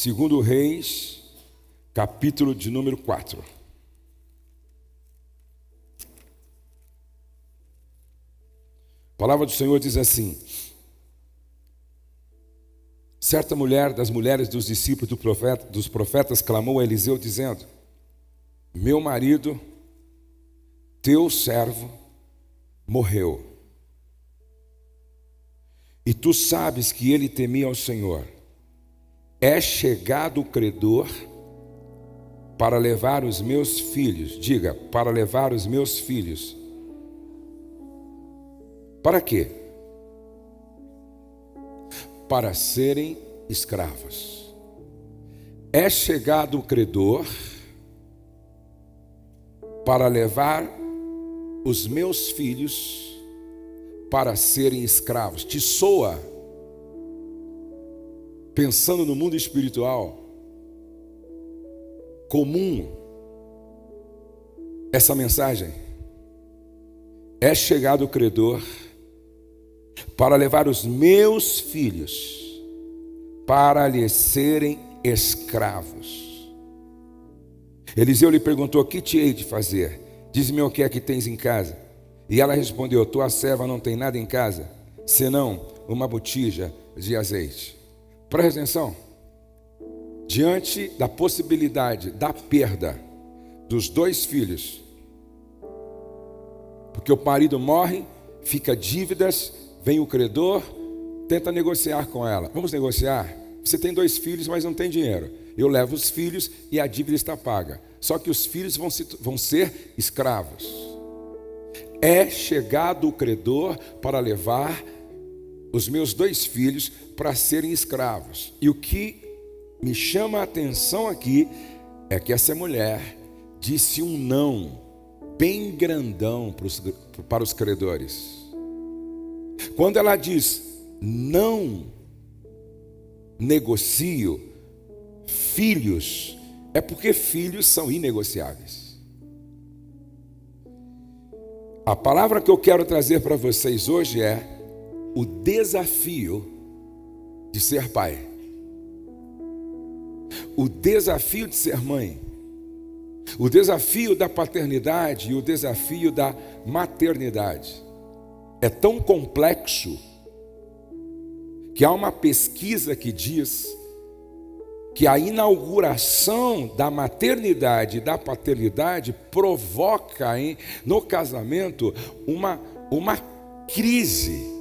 Segundo Reis, capítulo de número 4. A palavra do Senhor diz assim: certa mulher das mulheres dos discípulos dos profetas clamou a Eliseu dizendo: meu marido, teu servo, morreu. E tu sabes que ele temia ao Senhor. É chegado o credor para levar os meus filhos. Diga, para levar os meus filhos. Para quê? Para serem escravos. É chegado o credor para levar os meus filhos para serem escravos. Te soa, pensando no mundo espiritual, comum essa mensagem? É chegado o credor para levar os meus filhos para lhes serem escravos. Eliseu lhe perguntou: que te hei de fazer? Diz-me o que é que tens em casa. E ela respondeu: tua serva não tem nada em casa, senão uma botija de azeite. Presta atenção. Diante da possibilidade da perda dos dois filhos, porque o marido morre, fica dívidas, vem o credor, tenta negociar com ela. Vamos negociar? Você tem dois filhos, mas não tem dinheiro. Eu levo os filhos e a dívida está paga. Só que os filhos vão ser escravos. É chegado o credor para levar os meus dois filhos para serem escravos. E o que me chama a atenção aqui é que essa mulher disse um não bem grandão para os credores. Quando ela diz não negocio filhos, é porque filhos são inegociáveis. A palavra que eu quero trazer para vocês hoje é o desafio de ser pai, o desafio de ser mãe, o desafio da paternidade e o desafio da maternidade. É tão complexo que há uma pesquisa que diz que a inauguração da maternidade e da paternidade provoca no casamento uma crise.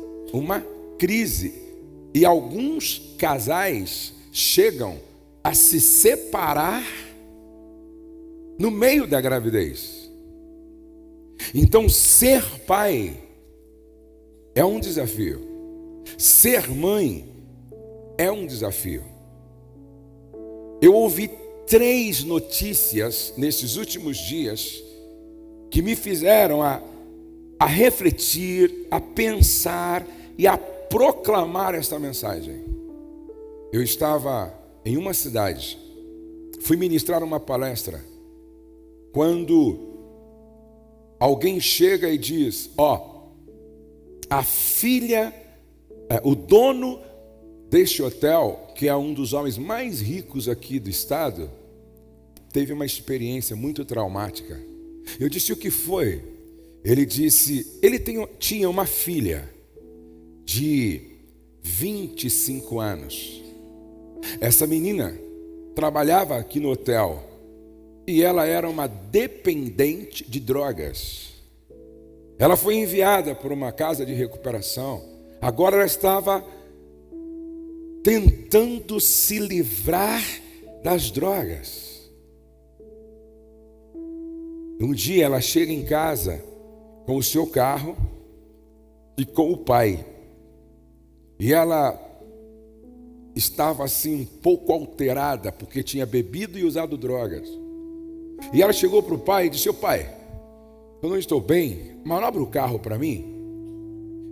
E alguns casais chegam a se separar no meio da gravidez. Então, ser pai é um desafio. Ser mãe é um desafio. Eu ouvi 3 notícias nesses últimos dias que me fizeram a refletir, a pensar e a proclamar esta mensagem. Eu estava em uma cidade, fui ministrar uma palestra, quando alguém chega e diz: a filha, o dono deste hotel, que é um dos homens mais ricos aqui do estado, teve uma experiência muito traumática. Eu disse: o que foi? Ele disse: ele tinha uma filha de 25 anos. Essa menina trabalhava aqui no hotel e ela era uma dependente de drogas. Ela foi enviada por uma casa de recuperação. Agora ela estava tentando se livrar das drogas. Um dia ela chega em casa com o seu carro e com o pai. E ela estava assim um pouco alterada, porque tinha bebido e usado drogas. E ela chegou para o pai e disse: pai, eu não estou bem, manobra o carro para mim.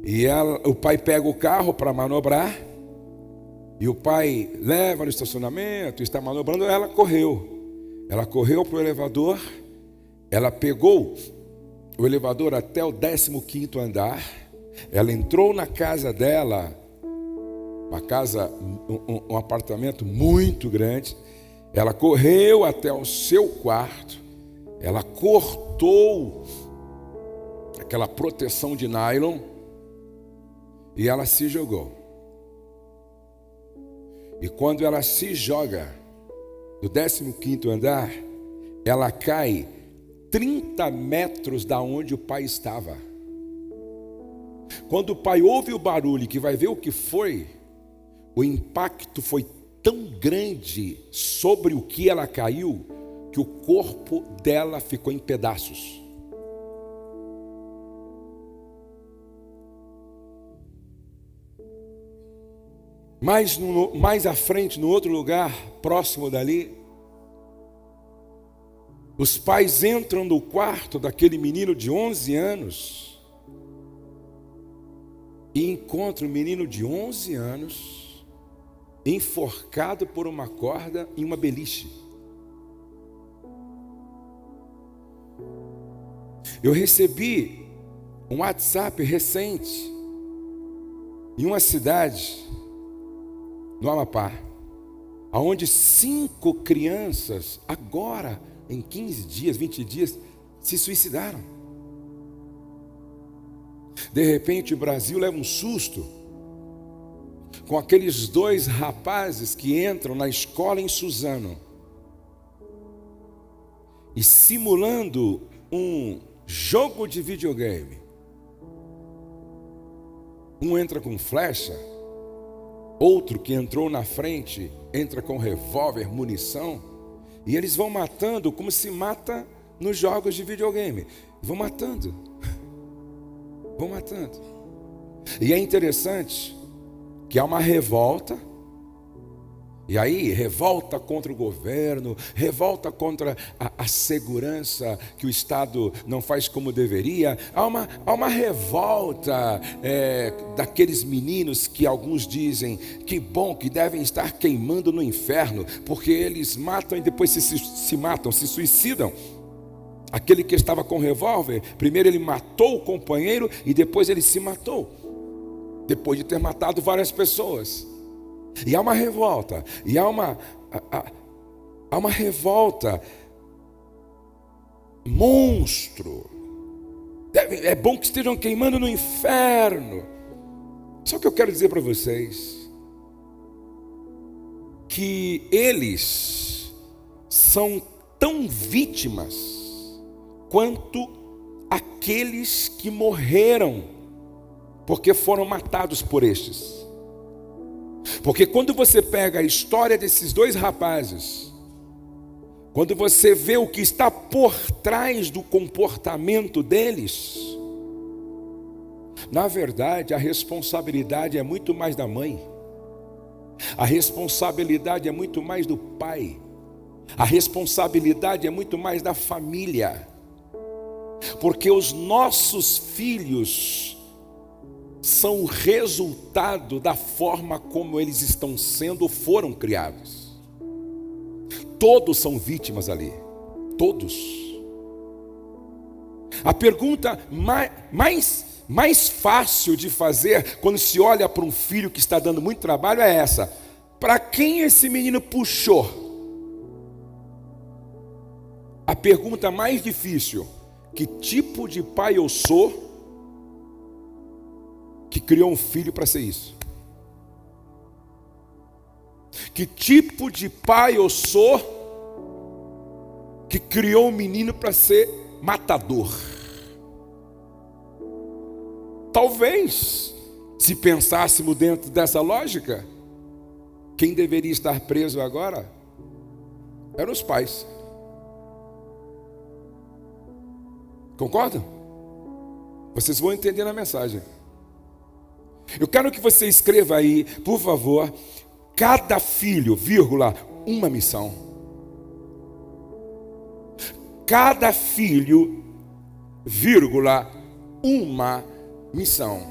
E o pai pega o carro para manobrar. E o pai leva no estacionamento, está manobrando. Ela correu para o elevador. Ela pegou o elevador até o 15º andar. Ela entrou na casa dela, uma casa, um apartamento muito grande. Ela correu até o seu quarto, ela cortou aquela proteção de nylon e ela se jogou. E quando ela se joga do 15º andar, ela cai 30 metros da onde o pai estava. Quando o pai ouve o barulho, que vai ver o que foi, o impacto foi tão grande sobre o que ela caiu, que o corpo dela ficou em pedaços. Mais à frente, no outro lugar, próximo dali, os pais entram no quarto daquele menino de 11 anos e encontram o menino de 11 anos enforcado por uma corda em uma beliche. Eu recebi um WhatsApp recente em uma cidade no Amapá, onde 5 crianças, agora, em 15 dias, 20 dias, se suicidaram. De repente o Brasil leva um susto com aqueles 2 rapazes que entram na escola em Suzano e, simulando um jogo de videogame, um entra com flecha, outro que entrou na frente entra com revólver, munição, e eles vão matando como se mata nos jogos de videogame. Vão matando. Vão matando. E é interessante que há uma revolta. E aí, revolta contra o governo, revolta contra a segurança que o Estado não faz como deveria. Há uma revolta daqueles meninos que alguns dizem que bom, que devem estar queimando no inferno, porque eles matam e depois se matam, se suicidam. Aquele que estava com revólver, primeiro ele matou o companheiro e depois ele se matou, depois de ter matado várias pessoas. E há uma revolta, e há uma revolta monstro. É bom que estejam queimando no inferno. Só que eu quero dizer para vocês que eles são tão vítimas quanto aqueles que morreram porque foram matados por estes. Porque quando você pega a história desses 2 rapazes, quando você vê o que está por trás do comportamento deles, na verdade a responsabilidade é muito mais da mãe, a responsabilidade é muito mais do pai, a responsabilidade é muito mais da família, porque os nossos filhos são o resultado da forma como eles estão sendo ou foram criados. Todos são vítimas ali, todos. A pergunta mais fácil de fazer quando se olha para um filho que está dando muito trabalho é essa: para quem esse menino puxou? A pergunta mais difícil: que tipo de pai eu sou que criou um filho para ser isso? Que tipo de pai eu sou que criou um menino para ser matador? Talvez, se pensássemos dentro dessa lógica, quem deveria estar preso agora eram os pais. Concordam? Vocês vão entender a mensagem. Eu quero que você escreva aí, por favor, cada filho, vírgula, uma missão. Cada filho, vírgula, uma missão.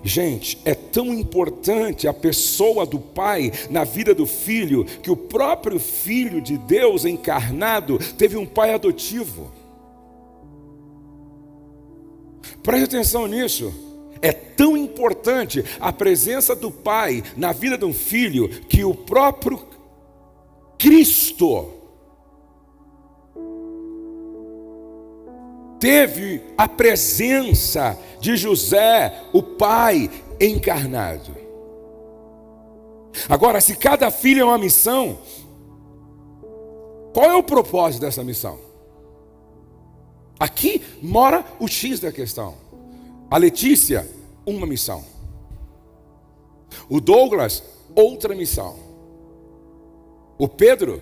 Gente, é tão importante a pessoa do pai na vida do filho, que o próprio Filho de Deus encarnado teve um pai adotivo. Preste atenção nisso. É tão importante a presença do pai na vida de um filho, que o próprio Cristo teve a presença de José, o pai encarnado. Agora, se cada filho é uma missão, qual é o propósito dessa missão? Aqui mora o X da questão. A Letícia, uma missão. O Douglas, outra missão. O Pedro,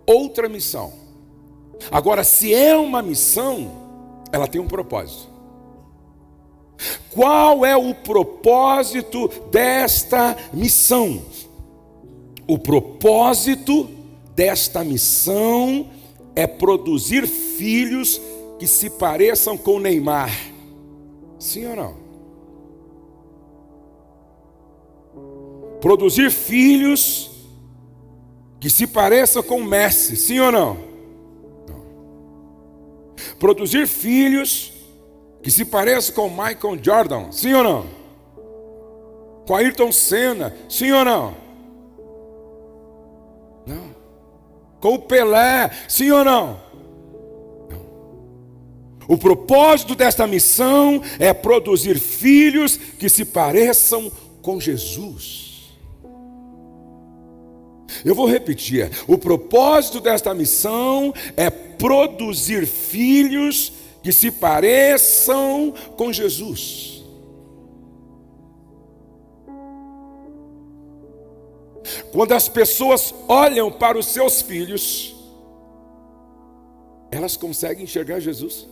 outra missão. Agora, se é uma missão, ela tem um propósito. Qual é o propósito desta missão? O propósito desta missão é produzir filhos que se pareçam com Neymar. Sim ou não? Produzir filhos que se pareçam com Messi. Sim ou não? Não. Produzir filhos que se pareçam com Michael Jordan. Sim ou não? Com Ayrton Senna. Sim ou não? Não. Com o Pelé. Sim ou não? O propósito desta missão é produzir filhos que se pareçam com Jesus. Eu vou repetir. O propósito desta missão é produzir filhos que se pareçam com Jesus. Quando as pessoas olham para os seus filhos, elas conseguem enxergar Jesus?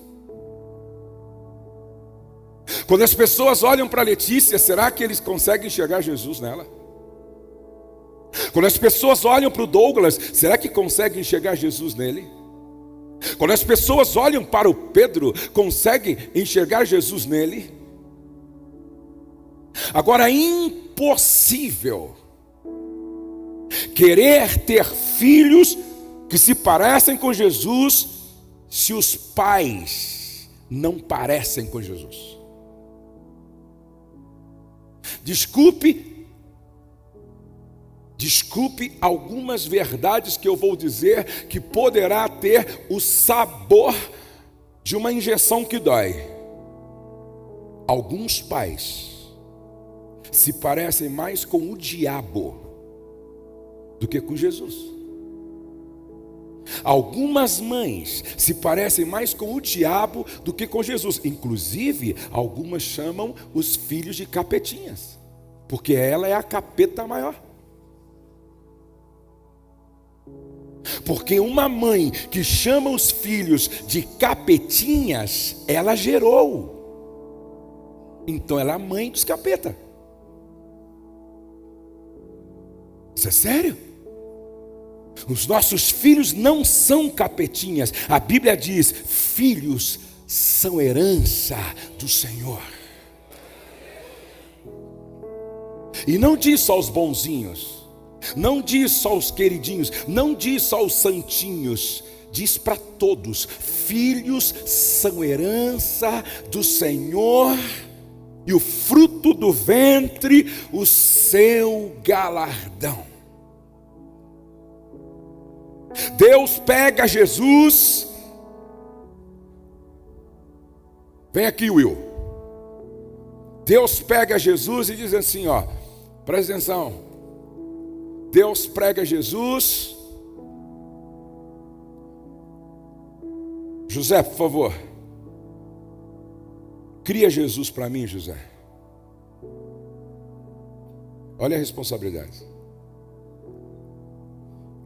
Quando as pessoas olham para Letícia, será que eles conseguem enxergar Jesus nela? Quando as pessoas olham para o Douglas, será que conseguem enxergar Jesus nele? Quando as pessoas olham para o Pedro, conseguem enxergar Jesus nele? Agora, é impossível querer ter filhos que se parecem com Jesus se os pais não parecem com Jesus. Desculpe algumas verdades que eu vou dizer que poderá ter o sabor de uma injeção que dói. Alguns pais se parecem mais com o diabo do que com Jesus. Algumas mães se parecem mais com o diabo do que com Jesus. Inclusive, algumas chamam os filhos de capetinhas, porque ela é a capeta maior. Porque uma mãe que chama os filhos de capetinhas, ela gerou. Então ela é a mãe dos capeta. Isso é sério? Os nossos filhos não são capetinhas. A Bíblia diz: filhos são herança do Senhor. E não diz só os bonzinhos, não diz só os queridinhos, não diz só os santinhos, diz para todos: filhos são herança do Senhor, e o fruto do ventre, o seu galardão. Deus pega Jesus. Vem aqui, Will. Deus pega Jesus e diz assim, ó, presta atenção. Deus prega Jesus. José, por favor, cria Jesus para mim, José. Olha a responsabilidade.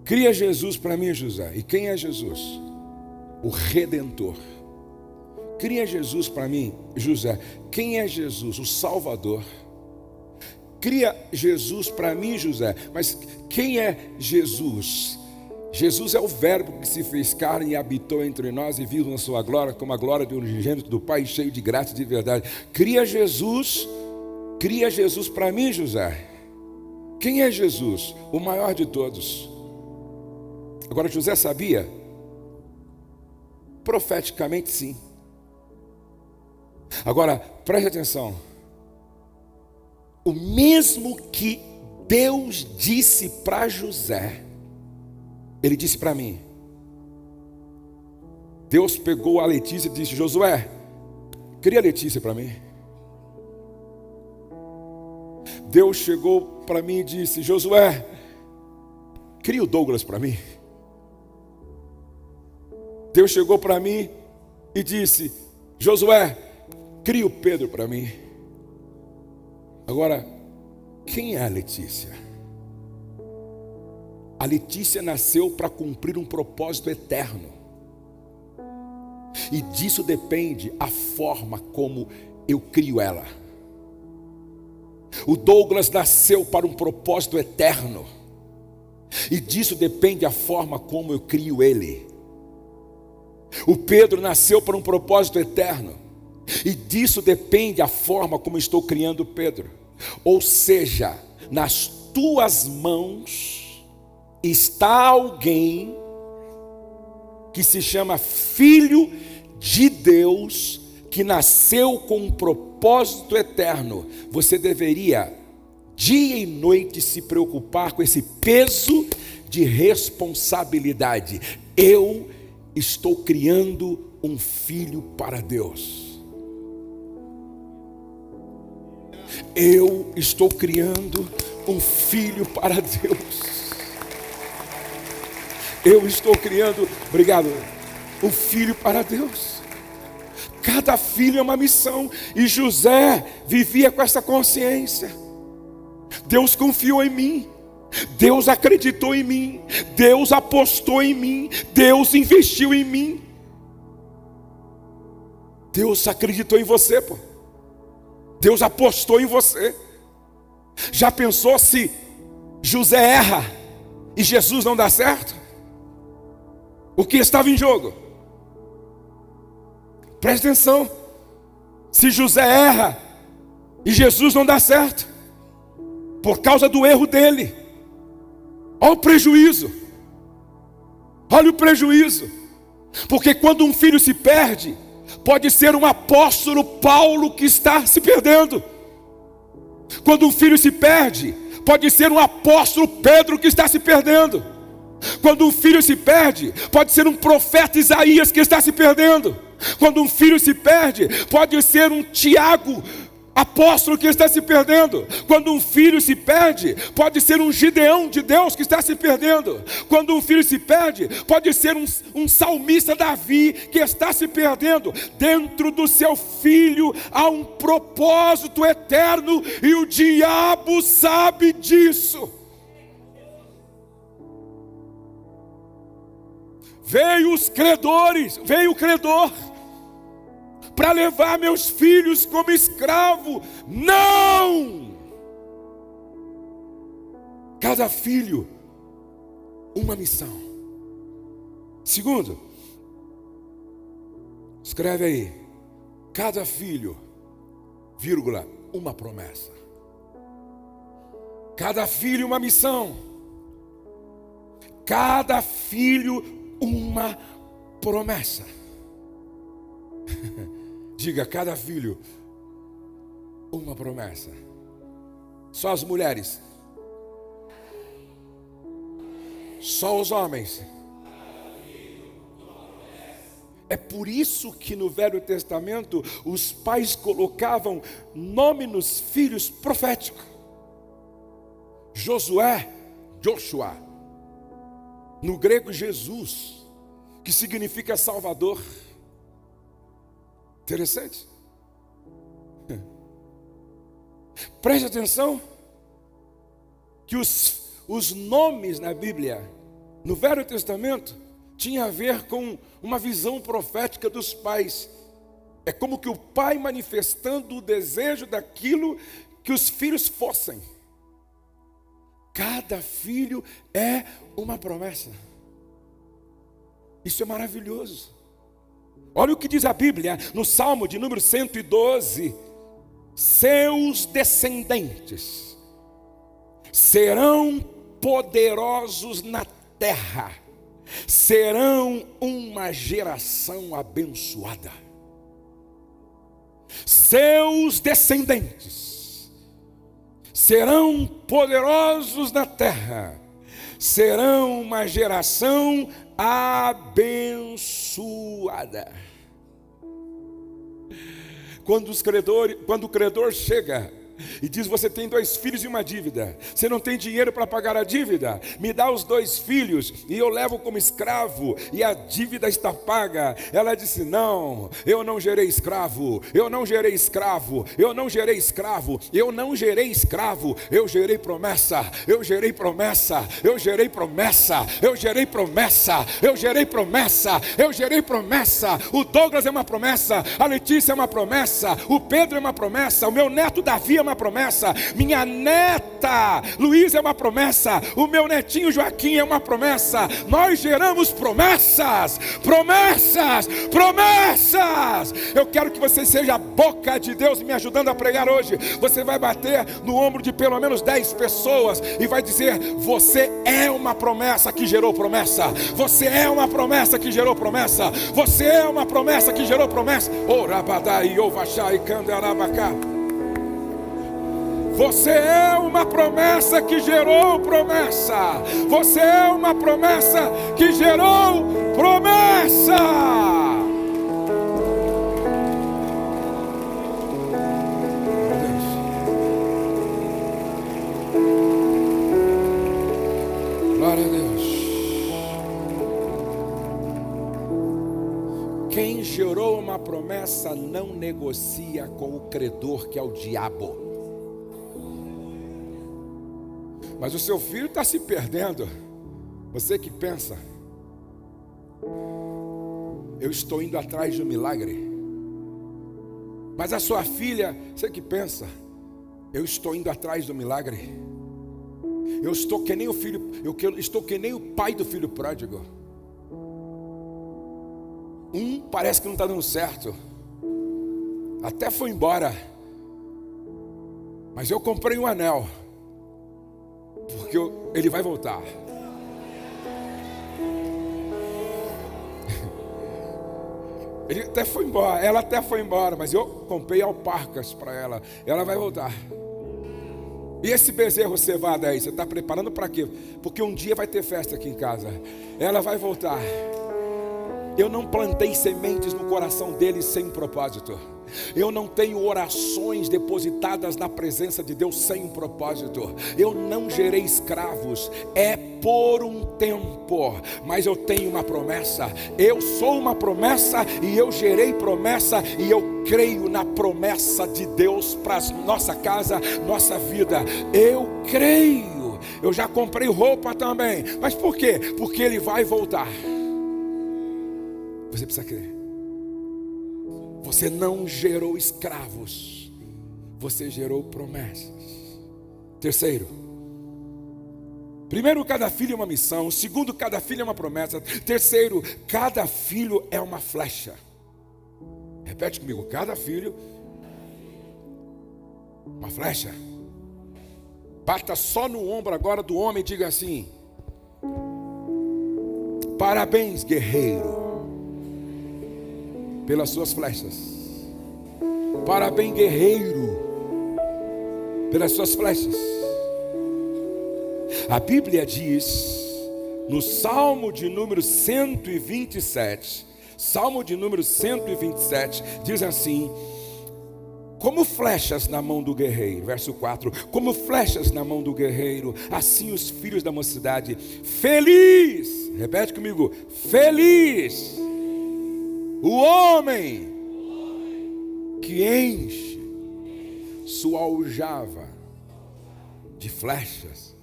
Cria Jesus para mim, José. E quem é Jesus? O Redentor. Cria Jesus para mim, José. Quem é Jesus? O Salvador. Cria Jesus para mim, José. Mas quem é Jesus? Jesus é o Verbo que se fez carne e habitou entre nós e viu na sua glória como a glória de um unigênito do Pai, cheio de graça e de verdade. Cria Jesus para mim, José. Quem é Jesus? O maior de todos. Agora, José sabia? Profeticamente, sim. Agora, preste atenção. o mesmo que Deus disse para José, Ele disse para mim. Deus pegou a Letícia e disse: Josué, cria a Letícia para mim. Deus chegou para mim e disse: Josué, cria o Douglas para mim. Deus chegou para mim e disse: Josué, cria o Pedro para mim. Agora, quem é a Letícia? A Letícia nasceu para cumprir um propósito eterno. E disso depende a forma como eu crio ela. O Douglas nasceu para um propósito eterno. E disso depende a forma como eu crio ele. O Pedro nasceu para um propósito eterno. E disso depende a forma como estou criando o Pedro. Ou seja, nas tuas mãos está alguém que se chama Filho de Deus, que nasceu com um propósito eterno. Você deveria, dia e noite, se preocupar com esse peso de responsabilidade. Eu estou criando um filho para Deus. Eu estou criando um filho para Deus. Eu estou criando, obrigado, um filho para Deus. Cada filho é uma missão. E José vivia com essa consciência. Deus confiou em mim. Deus acreditou em mim. Deus apostou em mim. Deus investiu em mim. Deus acreditou em você, pô. Deus apostou em você. Já pensou se José erra e Jesus não dá certo? O que estava em jogo? Preste atenção. Se José erra e Jesus não dá certo, por causa do erro dele, olha o prejuízo. Olha o prejuízo. Porque quando um filho se perde, pode ser um apóstolo Paulo que está se perdendo. Quando um filho se perde, pode ser um apóstolo Pedro que está se perdendo. Quando um filho se perde, pode ser um profeta Isaías que está se perdendo. Quando um filho se perde, pode ser um Tiago, apóstolo, que está se perdendo. Quando um filho se perde, pode ser um Gideão de Deus que está se perdendo. Quando um filho se perde, pode ser um salmista Davi que está se perdendo. Dentro do seu filho há um propósito eterno e o diabo sabe disso. Veio o credor para levar meus filhos como escravo. Não! Cada filho, uma missão. Segundo, escreve aí: cada filho, vírgula, uma promessa. Cada filho, uma missão. Cada filho, uma promessa. Diga: cada filho, uma promessa. Só as mulheres? Só os homens? É por isso que no Velho Testamento os pais colocavam nome nos filhos proféticos. Josué, Joshua. No grego, Jesus, que significa Salvador. Interessante. Preste atenção que os nomes na Bíblia, no Velho Testamento, tinha a ver com uma visão profética dos pais. É como que o pai manifestando o desejo daquilo que os filhos fossem. Cada filho é uma promessa. Isso é maravilhoso. Olha o que diz a Bíblia no Salmo de número 112. Seus descendentes serão poderosos na terra, serão uma geração abençoada. Seus descendentes serão poderosos na terra, serão uma geração abençoada. Quando o credor chega e diz: você tem 2 filhos e uma dívida, você não tem dinheiro para pagar a dívida, me dá os 2 filhos e eu levo como escravo e a dívida está paga. Ela disse: não, eu não gerei escravo, eu não gerei escravo, eu não gerei escravo, eu não gerei escravo, eu gerei promessa, eu gerei promessa, eu gerei promessa, eu gerei promessa, eu gerei promessa, eu gerei promessa. O Douglas é uma promessa, a Letícia é uma promessa, o Pedro é uma promessa, o meu neto Davi é uma promessa, minha neta Luísa é uma promessa, o meu netinho Joaquim é uma promessa. Nós geramos promessas, promessas, promessas. Eu quero que você seja a boca de Deus me ajudando a pregar hoje. Você vai bater no ombro de pelo menos 10 pessoas e vai dizer: você é uma promessa que gerou promessa, você é uma promessa que gerou promessa, você é uma promessa que gerou promessa. Orabadai, ovachai, candarabacá. Você é uma promessa que gerou promessa. Você é uma promessa que gerou promessa. Glória a Deus. Quem gerou uma promessa não negocia com o credor, que é o diabo. Mas o seu filho está se perdendo. Você que pensa: eu estou indo atrás do milagre. Mas a sua filha, você que pensa: eu estou indo atrás do milagre. Eu estou que nem o filho, eu estou que nem o pai do filho pródigo. Parece que não está dando certo, até foi embora, mas eu comprei um anel, porque ele vai voltar. Ele até foi embora, ela até foi embora, mas eu comprei alparcas para ela. Ela vai voltar. E esse bezerro cevado aí, você está preparando para quê? Porque um dia vai ter festa aqui em casa. Ela vai voltar. Eu não plantei sementes no coração dele sem propósito. Eu não tenho orações depositadas na presença de Deus sem um propósito. Eu não gerei escravos. É por um tempo, mas eu tenho uma promessa. Eu sou uma promessa e eu gerei promessa, e eu creio na promessa de Deus para nossa casa, nossa vida. Eu creio. Eu já comprei roupa também. Mas por quê? Porque ele vai voltar. Você precisa crer. Você não gerou escravos, você gerou promessas. Terceiro, primeiro, cada filho é uma missão. Segundo, cada filho é uma promessa. Terceiro, cada filho é uma flecha. Repete comigo: cada filho, uma flecha. Bata só no ombro agora do homem e diga assim: parabéns, guerreiro, pelas suas flechas. Parabéns, guerreiro, pelas suas flechas. A Bíblia diz no Salmo de número 127, Salmo de número 127, diz assim: como flechas na mão do guerreiro. Verso 4: como flechas na mão do guerreiro, assim os filhos da mocidade. Feliz, repete comigo: feliz o homem que enche sua aljava de flechas.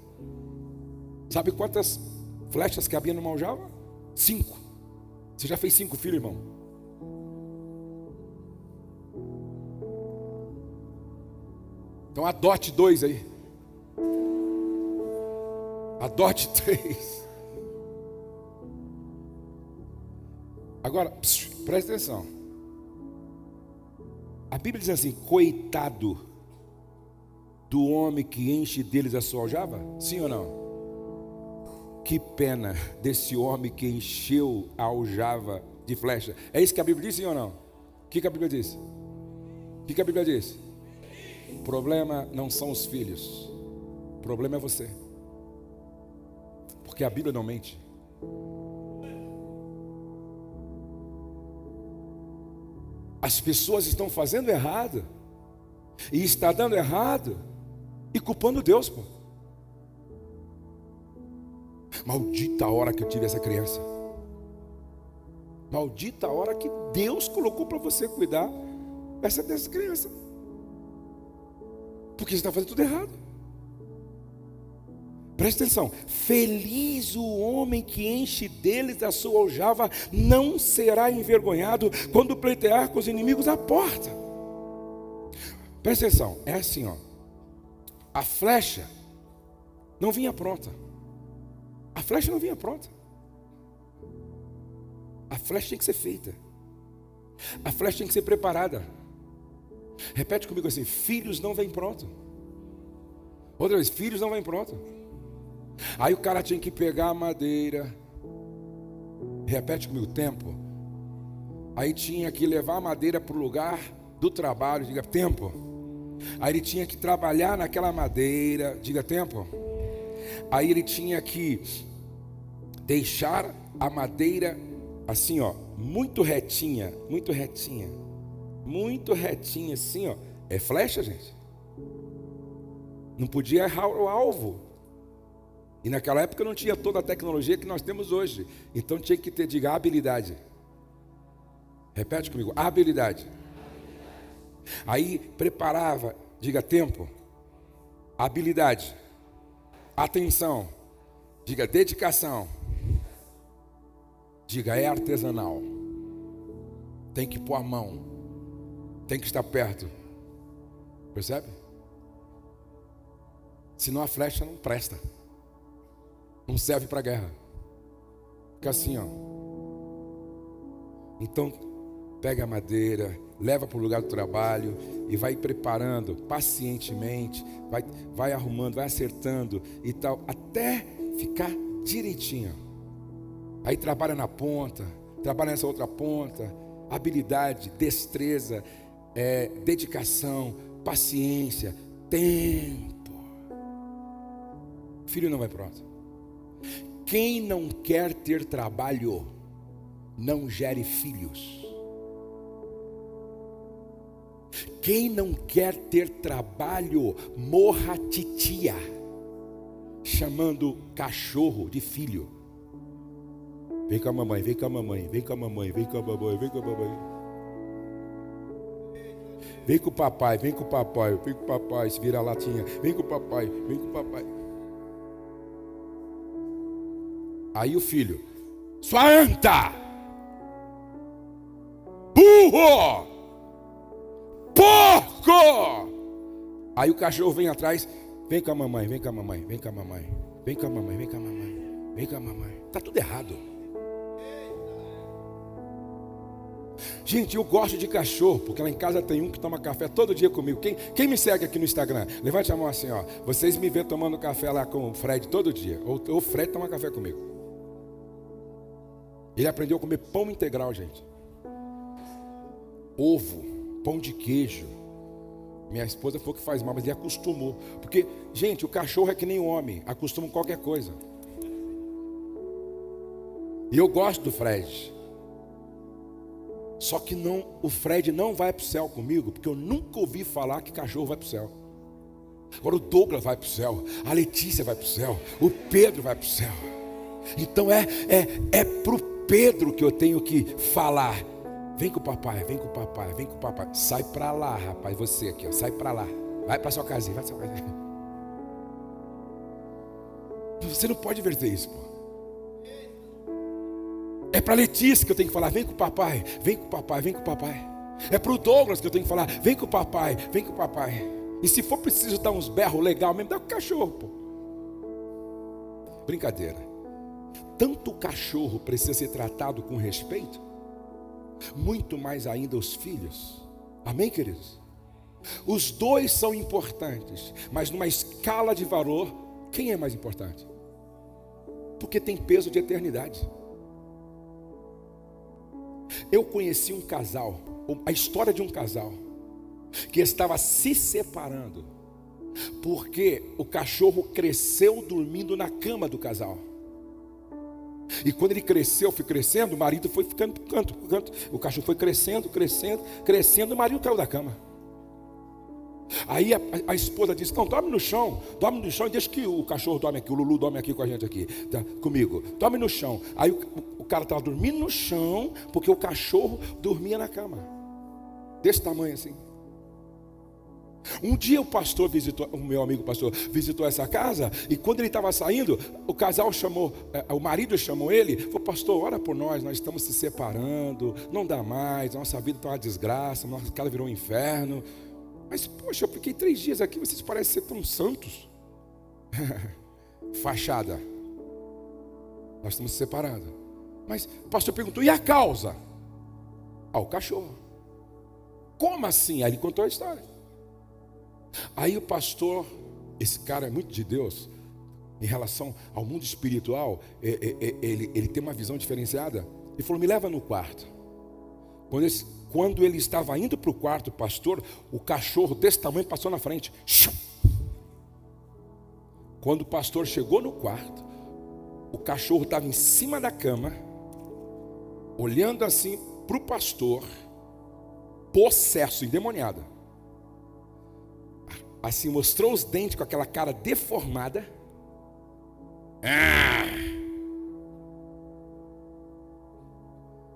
Sabe quantas flechas cabia numa aljava? 5. Você já fez 5 filhos, irmão? Então adote 2 aí. Adote 3. Agora, presta atenção. A Bíblia diz assim: coitado do homem que enche deles a sua aljava? Sim ou não? Que pena desse homem que encheu a aljava de flecha. É isso que a Bíblia diz, sim ou não? O que a Bíblia diz? O que a Bíblia diz? O problema não são os filhos, o problema é você. Porque a Bíblia não mente. As pessoas estão fazendo errado, e está dando errado, e culpando Deus, pô. Maldita a hora que eu tive essa criança. Maldita a hora que Deus colocou para você cuidar dessa criança. Porque você está fazendo tudo errado. Presta atenção. Feliz o homem que enche deles a sua aljava, não será envergonhado quando pleitear com os inimigos à porta. Presta atenção. É assim, ó. A flecha não vinha pronta. A flecha não vinha pronta. A flecha tem que ser feita. A flecha tem que ser preparada. Repete comigo assim: filhos não vêm pronto. Outra vez, filhos não vêm pronto. Aí o cara tinha que pegar a madeira. Repete comigo, tempo. Aí tinha que levar a madeira para o lugar do trabalho. Diga tempo. Aí ele tinha que trabalhar naquela madeira. Diga tempo. Aí ele tinha que deixar a madeira assim, ó, muito retinha, muito retinha, muito retinha, assim, ó. É flecha, gente. Não podia errar o alvo. E naquela época não tinha toda a tecnologia que nós temos hoje. Então tinha que ter, diga, habilidade. Repete comigo, habilidade. Aí preparava, diga tempo, habilidade, atenção, diga dedicação, diga é artesanal. Tem que pôr a mão, tem que estar perto. Percebe? Senão a flecha não presta, não serve para guerra. Fica assim, ó. Então pega a madeira, leva para o lugar do trabalho e vai preparando pacientemente, vai arrumando, vai acertando e tal, até ficar direitinho. Aí trabalha na ponta, trabalha nessa outra ponta, habilidade, destreza, dedicação, paciência, tempo. Filho não vai pronto. Quem não quer ter trabalho, não gere filhos. Quem não quer ter trabalho, morra titia, chamando cachorro de filho. Vem com a mamãe, vem com a mamãe, vem com a mamãe, vem com a mamãe, vem com a mamãe. Vem com o papai, vem com o papai, vem com o papai, se vira a latinha, vem com o papai, vem com o papai. Aí o filho, sua anta, burro, porco. Aí o cachorro vem atrás, vem com a mamãe, vem com a mamãe, vem com a mamãe, vem com a mamãe, vem com a mamãe, vem com a mamãe. Tá tudo errado. Gente, eu gosto de cachorro, porque lá em casa tem um que toma café todo dia comigo. Quem me segue aqui no Instagram? Levante a mão assim, ó. Vocês me vêem tomando café lá com o Fred todo dia. Ou o Fred toma café comigo. Ele aprendeu a comer pão integral, gente. Ovo, pão de queijo. Minha esposa falou que faz mal, mas ele acostumou. Porque, gente, o cachorro é que nem o homem, acostuma com qualquer coisa. E eu gosto do Fred. Só que não, o Fred não vai para o céu comigo, porque eu nunca ouvi falar que cachorro vai para o céu. Agora o Douglas vai para o céu, a Letícia vai para o céu, o Pedro vai para o céu. Então é para o Pedro que eu tenho que falar. Vem com o papai, vem com o papai, vem com o papai. Sai para lá, rapaz, você aqui, ó, sai para lá. Vai para sua casinha, vai para sua casinha. Você não pode inverter isso, pô. É para Letícia que eu tenho que falar, vem com o papai, vem com o papai, vem com o papai. É para o Douglas que eu tenho que falar, vem com o papai, vem com o papai. E se for preciso dar uns berros legal mesmo, dá com o cachorro, pô. Brincadeira. Tanto o cachorro precisa ser tratado com respeito, muito mais ainda os filhos. Amém, queridos? Os dois são importantes, mas numa escala de valor, quem é mais importante? Porque tem peso de eternidade. Eu conheci um casal, a história de um casal, que estava se separando, porque o cachorro cresceu dormindo na cama do casal. E quando ele cresceu, foi crescendo, o marido foi ficando pro canto, o cachorro foi crescendo, o marido caiu da cama. Aí a esposa disse: não, dorme no chão e deixa que o cachorro dorme aqui, o Lulu dorme aqui com a gente aqui, tá, comigo, dorme no chão. Aí o cara estava dormindo no chão, porque o cachorro dormia na cama, desse tamanho assim. Um dia o meu amigo pastor visitou essa casa, e quando ele estava saindo, o casal chamou, o marido chamou ele, falou: pastor, ora por nós estamos se separando, não dá mais, nossa vida está uma desgraça, nossa casa virou um inferno. Mas poxa, eu fiquei 3 dias aqui, vocês parecem ser tão santos. Fachada. Nós estamos se separando. Mas o pastor perguntou: e a causa? O cachorro. Como assim? Aí ele contou a história. Aí o pastor, esse cara é muito de Deus, em relação ao mundo espiritual, ele tem uma visão diferenciada. Ele falou: me leva no quarto. Quando ele estava indo para o quarto, pastor, o cachorro desse tamanho passou na frente. Quando o pastor chegou no quarto, o cachorro estava em cima da cama, olhando assim para o pastor, possesso, endemoniado. Assim, mostrou os dentes com aquela cara deformada.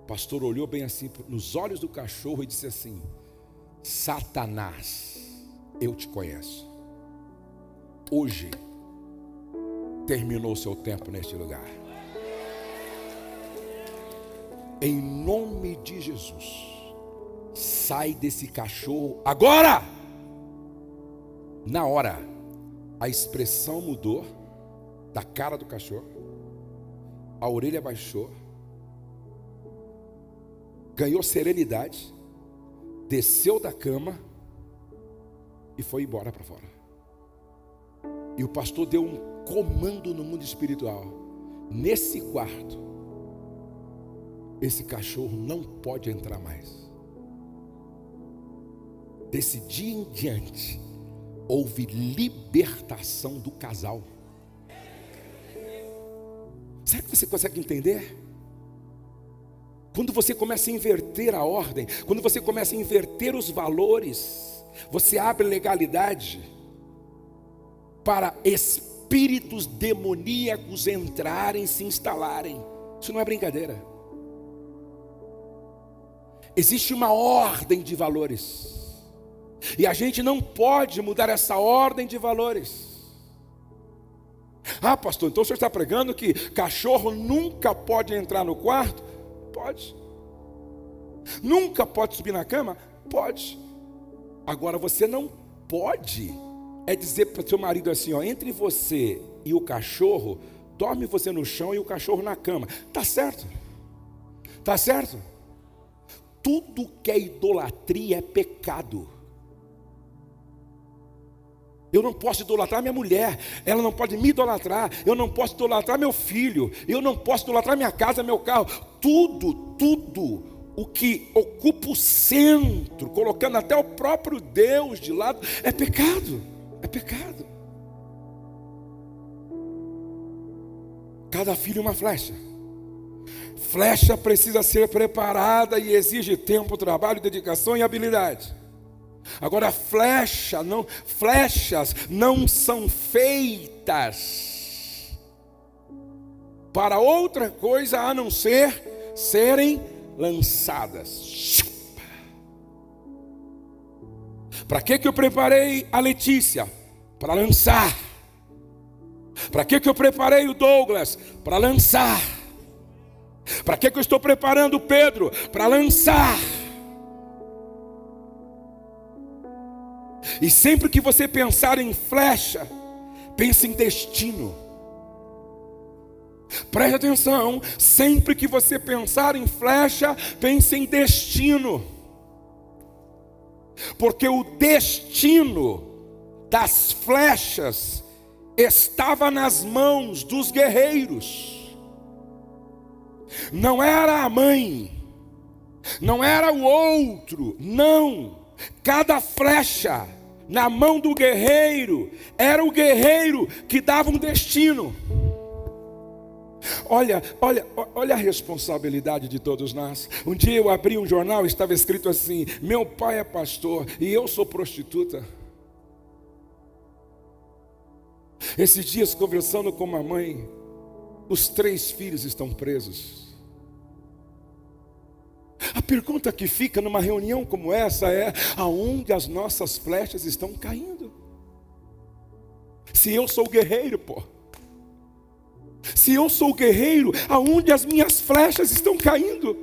O pastor olhou bem assim nos olhos do cachorro e disse assim: Satanás, eu te conheço. Hoje terminou o seu tempo neste lugar. Em nome de Jesus, sai desse cachorro agora. Na hora, a expressão mudou da cara do cachorro, a orelha baixou, ganhou serenidade, desceu da cama e foi embora para fora. E o pastor deu um comando no mundo espiritual: nesse quarto, esse cachorro não pode entrar mais. Desse dia em diante, houve libertação do casal. Será que você consegue entender? Quando você começa a inverter a ordem, quando você começa a inverter os valores, você abre legalidade para espíritos demoníacos entrarem, se instalarem. Isso não é brincadeira. Existe uma ordem de valores, e a gente não pode mudar essa ordem de valores. Pastor, então o senhor está pregando que cachorro nunca pode entrar no quarto? Pode. Nunca pode subir na cama? Pode. Agora você não pode dizer para o seu marido assim: entre você e o cachorro, dorme você no chão e o cachorro na cama. Tá certo? Tá certo? Tudo que é idolatria é pecado. Eu não posso idolatrar minha mulher, ela não pode me idolatrar. Eu não posso idolatrar meu filho, eu não posso idolatrar minha casa, meu carro. Tudo o que ocupa o centro, colocando até o próprio Deus de lado, é pecado. É pecado. Cada filho uma flecha. Flecha precisa ser preparada e exige tempo, trabalho, dedicação e habilidade. Agora flechas não são feitas para outra coisa a não ser serem lançadas. Para que eu preparei a Letícia? Para lançar. Para que eu preparei o Douglas? Para lançar. Para que eu estou preparando o Pedro? Para lançar. E sempre que você pensar em flecha, pense em destino. Preste atenção, sempre que você pensar em flecha, pense em destino. Porque o destino das flechas estava nas mãos dos guerreiros. Não era a mãe, não era o outro, não. Cada flecha na mão do guerreiro era o guerreiro que dava um destino. Olha a responsabilidade de todos nós. Um dia eu abri um jornal e estava escrito assim: meu pai é pastor e eu sou prostituta. Esses dias, conversando com uma mãe, os 3 filhos estão presos. A pergunta que fica numa reunião como essa é: aonde as nossas flechas estão caindo? Se eu sou guerreiro, se eu sou guerreiro, aonde as minhas flechas estão caindo?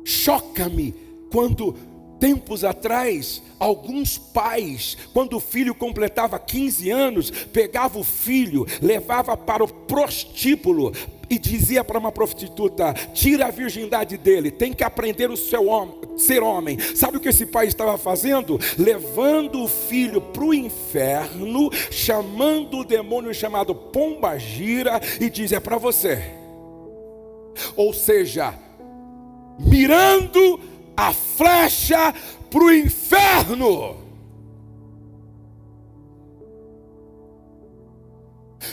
Choca-me quando, tempos atrás, alguns pais, quando o filho completava 15 anos, pegava o filho, levava para o prostíbulo e dizia para uma prostituta: tira a virgindade dele, tem que aprender ser homem. Sabe o que esse pai estava fazendo? Levando o filho para o inferno, chamando o demônio chamado Pombagira e diz: é para você. Ou seja, mirando a flecha para o inferno.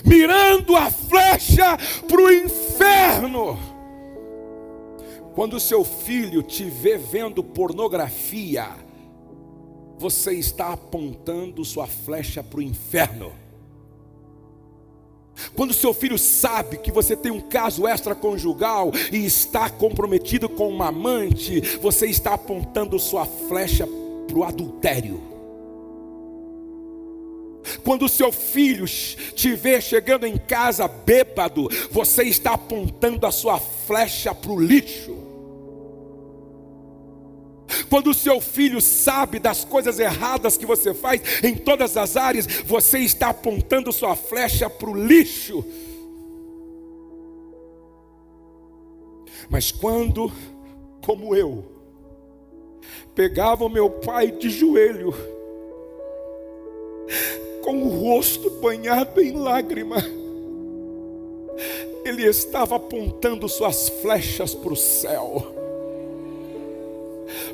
Mirando a flecha para o inferno. Quando o seu filho te vê vendo pornografia, você está apontando sua flecha para o inferno. Quando seu filho sabe que você tem um caso extraconjugal e está comprometido com uma amante, você está apontando sua flecha para o adultério. Quando o seu filho te vê chegando em casa bêbado, você está apontando a sua flecha para o lixo. Quando o seu filho sabe das coisas erradas que você faz em todas as áreas, você está apontando sua flecha para o lixo. Mas quando, como eu, pegava o meu pai de joelho, com o rosto banhado em lágrima, ele estava apontando suas flechas para o céu.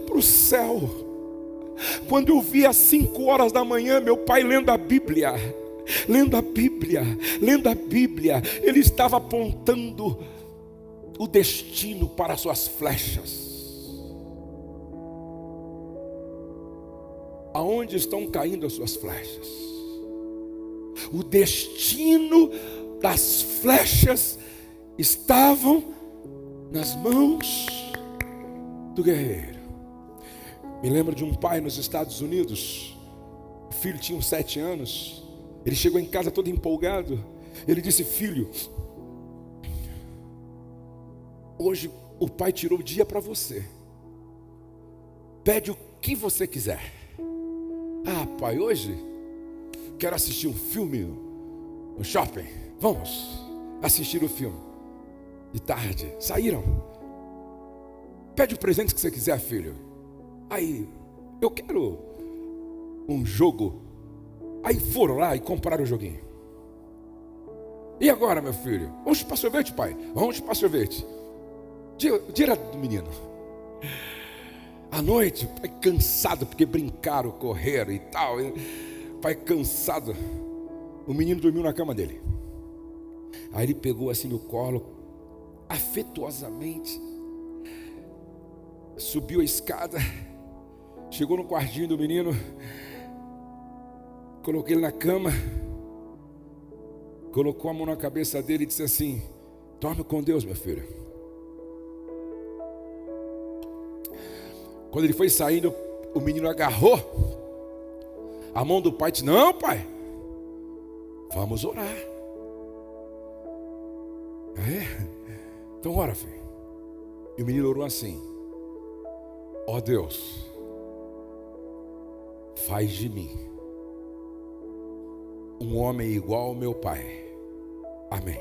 Para o céu. Quando eu vi às 5 horas da manhã meu pai lendo a Bíblia, ele estava apontando o destino para suas flechas. Aonde estão caindo as suas flechas? O destino das flechas estavam nas mãos do guerreiro. Me lembro de um pai nos Estados Unidos. O filho tinha uns 7 anos. Ele chegou em casa todo empolgado. Ele disse: filho, hoje o pai tirou o dia para você. Pede o que você quiser. Ah, pai, hoje quero assistir um filme no shopping. Vamos assistir o filme. De tarde, saíram. Pede o presente que você quiser, filho. Aí, eu quero um jogo. Aí foram lá e compraram o joguinho. E agora, meu filho? Vamos chupar sorvete, pai? Vamos chupar sorvete. Direto do menino. À noite, o pai cansado, porque brincaram, correram e tal. O pai cansado. O menino dormiu na cama dele. Aí ele pegou assim no colo, afetuosamente, subiu a escada, chegou no quartinho do menino, coloquei ele na cama, colocou a mão na cabeça dele e disse assim: dorme com Deus, meu filho. Quando ele foi saindo, o menino agarrou a mão do pai e disse: não, pai, vamos orar. Então ora, filho. E o menino orou assim: ó Deus, faz de mim um homem igual ao meu pai. Amém.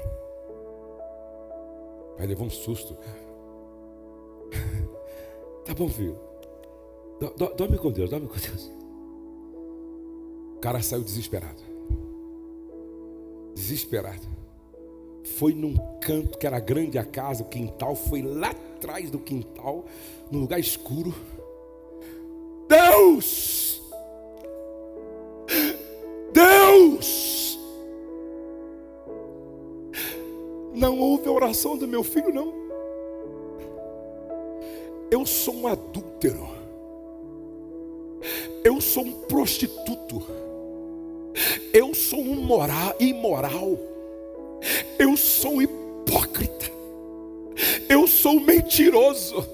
O pai levou um susto. Tá bom, filho. Dorme com Deus, dorme com Deus. O cara saiu desesperado. Desesperado. Foi num canto que era grande a casa, o quintal, foi lá atrás do quintal, num lugar escuro. Deus, Deus, não ouve a oração do meu filho, não. Eu sou um adúltero, eu sou um prostituto, eu sou um imoral, eu sou um hipócrita, eu sou um mentiroso.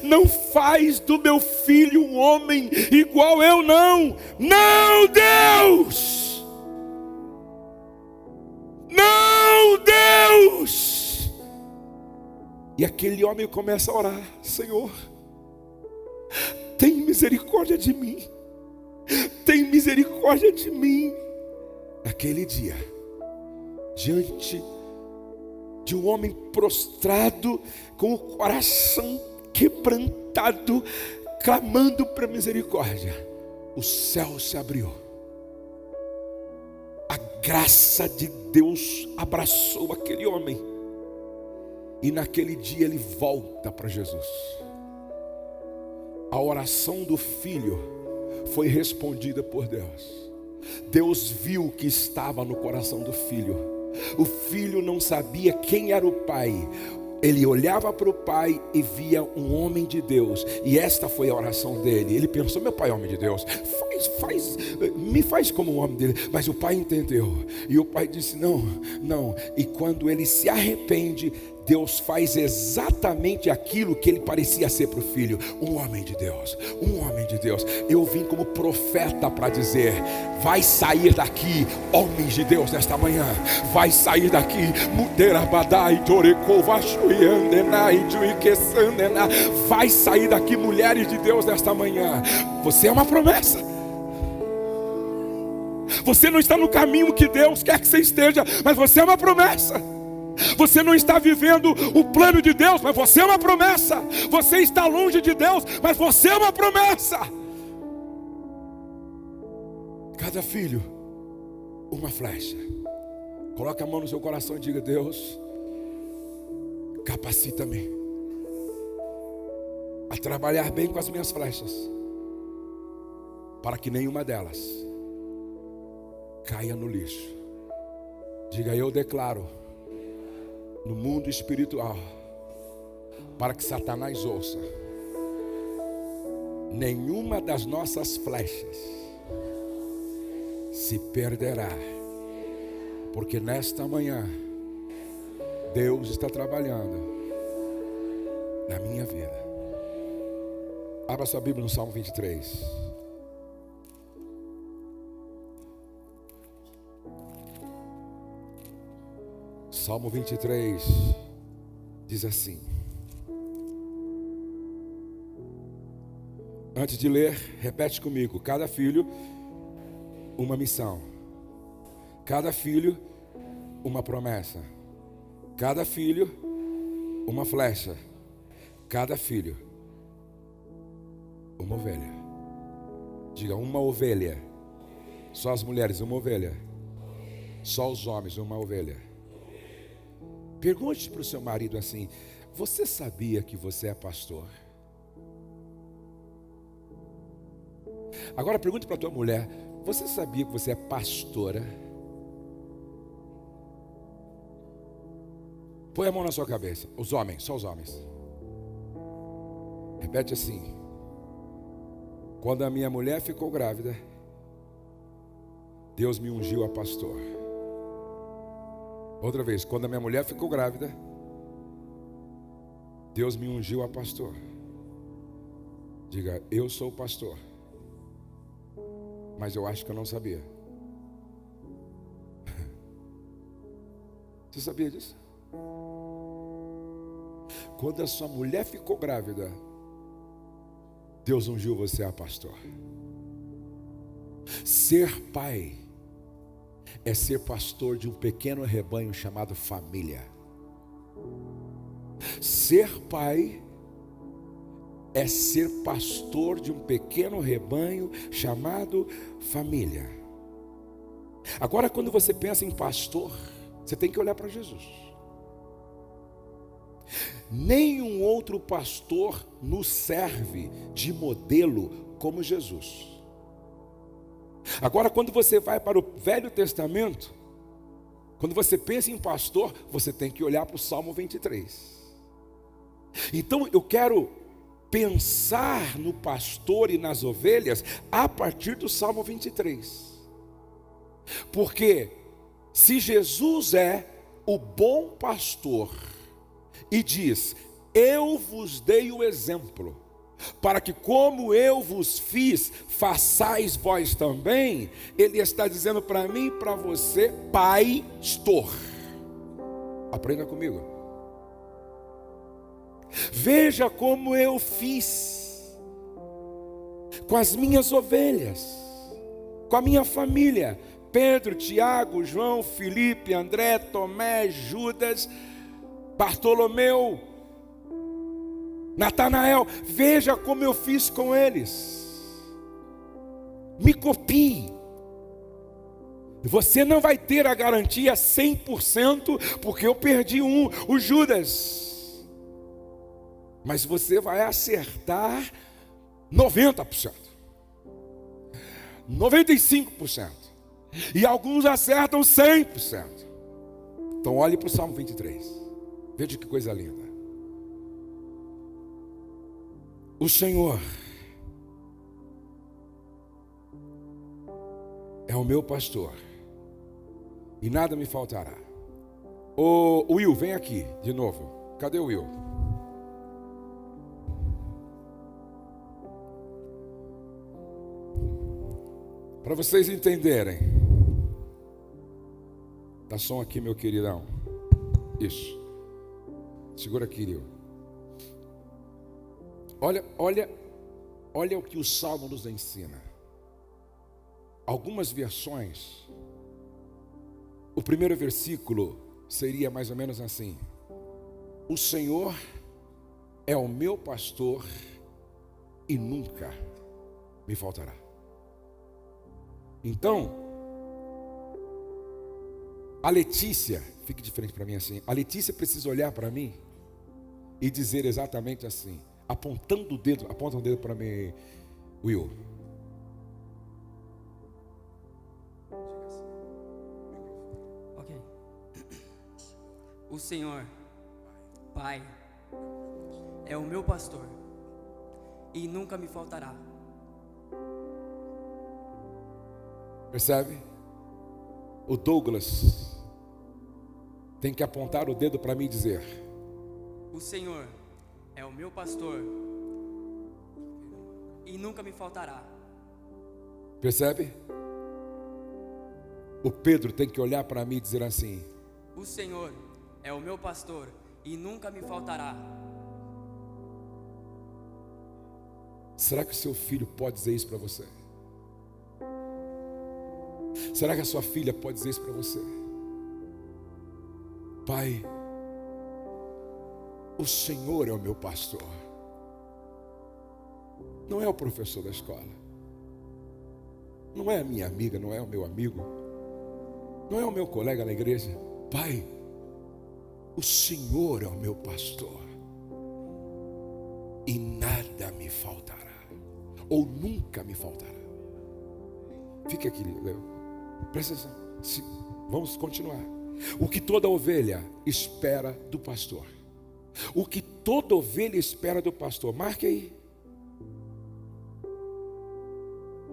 Não faz do meu filho um homem igual eu, não. Não, Deus. Não, Deus. E aquele homem começa a orar: Senhor, tem misericórdia de mim. Tem misericórdia de mim. Naquele dia, diante de um homem prostrado, com o coração quebrantado, clamando para misericórdia, o céu se abriu. A graça de Deus abraçou aquele homem. E naquele dia ele volta para Jesus. A oração do filho foi respondida por Deus. Deus viu o que estava no coração do filho. O filho não sabia quem era o pai. Ele olhava para o pai e via um homem de Deus. E esta foi a oração dele. Ele pensou: meu pai é homem de Deus, me faz como um homem dele. Mas o pai entendeu. E o pai disse: não. E quando ele se arrepende, Deus faz exatamente aquilo que ele parecia ser para o filho. Um homem de Deus, um homem de Deus. Eu vim como profeta para dizer: vai sair daqui homens de Deus nesta manhã. Vai sair daqui vai sair daqui mulheres de Deus nesta manhã. Você é uma promessa. Você não está no caminho que Deus quer que você esteja, mas você é uma promessa. Você não está vivendo o plano de Deus, mas você é uma promessa. Você está longe de Deus, mas você é uma promessa. Cada filho, uma flecha. Coloque a mão no seu coração e diga: Deus, capacita-me a trabalhar bem com as minhas flechas, para que nenhuma delas caia no lixo. Diga: eu declaro no mundo espiritual, para que Satanás ouça: nenhuma das nossas flechas se perderá, porque nesta manhã Deus está trabalhando na minha vida. Abra sua Bíblia no Salmo 23. Salmo 23 diz assim. Antes de ler, repete comigo: cada filho, uma missão. Cada filho, uma promessa. Cada filho, uma flecha. Cada filho, uma ovelha. Diga: uma ovelha. Só as mulheres, uma ovelha. Só os homens, uma ovelha. Pergunte para o seu marido assim: você sabia que você é pastor? Agora pergunte para a tua mulher: você sabia que você é pastora? Põe a mão na sua cabeça. Os homens, só os homens. Repete assim: quando a minha mulher ficou grávida, Deus me ungiu a pastor. Outra vez: quando a minha mulher ficou grávida, Deus me ungiu a pastor. Diga: eu sou pastor, mas eu acho que eu não sabia. Você sabia disso? Quando a sua mulher ficou grávida, Deus ungiu você a pastor. Ser pai é ser pastor de um pequeno rebanho chamado família. Ser pai é ser pastor de um pequeno rebanho chamado família. Agora, quando você pensa em pastor, você tem que olhar para Jesus. Nenhum outro pastor nos serve de modelo como Jesus. Agora, quando você vai para o Velho Testamento, quando você pensa em pastor, você tem que olhar para o Salmo 23. Então eu quero pensar no pastor e nas ovelhas a partir do Salmo 23. Porque se Jesus é o bom pastor e diz: eu vos dei o exemplo, para que como eu vos fiz, façais vós também. Ele está dizendo para mim e para você, pastor. Aprenda comigo. Veja como eu fiz com as minhas ovelhas, com a minha família. Pedro, Tiago, João, Filipe, André, Tomé, Judas, Bartolomeu, Natanael. Veja como eu fiz com eles. Me copie. Você não vai ter a garantia 100%, porque eu perdi o Judas. Mas você vai acertar 90%, 95%. E alguns acertam 100%. Então olhe para o Salmo 23. Veja que coisa linda. O Senhor é o meu pastor, e nada me faltará. Ô Will, vem aqui de novo. Cadê o Will? Para vocês entenderem. Dá som aqui, meu queridão. Isso. Segura aqui, Will. Olha o que o Salmo nos ensina. Algumas versões, o primeiro versículo seria mais ou menos assim: o Senhor é o meu pastor e nunca me faltará. Então, a Letícia, fique de frente para mim assim, a Letícia precisa olhar para mim e dizer exatamente assim, apontando o dedo, aponta o dedo para mim, Will. Ok. O Senhor, Pai, é o meu pastor e nunca me faltará. Percebe? O Douglas tem que apontar o dedo para mim e dizer: o Senhor é o meu pastor e nunca me faltará. Percebe? O Pedro tem que olhar para mim e dizer assim: o Senhor é o meu pastor e nunca me faltará. Será que o seu filho pode dizer isso para você? Será que a sua filha pode dizer isso para você? Pai, o Senhor é o meu pastor. Não é o professor da escola, não é a minha amiga, não é o meu amigo, não é o meu colega na igreja. Pai, o Senhor é o meu pastor e nada me faltará, ou nunca me faltará. Fique aqui, Leo. Presta atenção. Vamos continuar. O que toda ovelha espera do pastor. O que toda ovelha espera do pastor. Marque aí.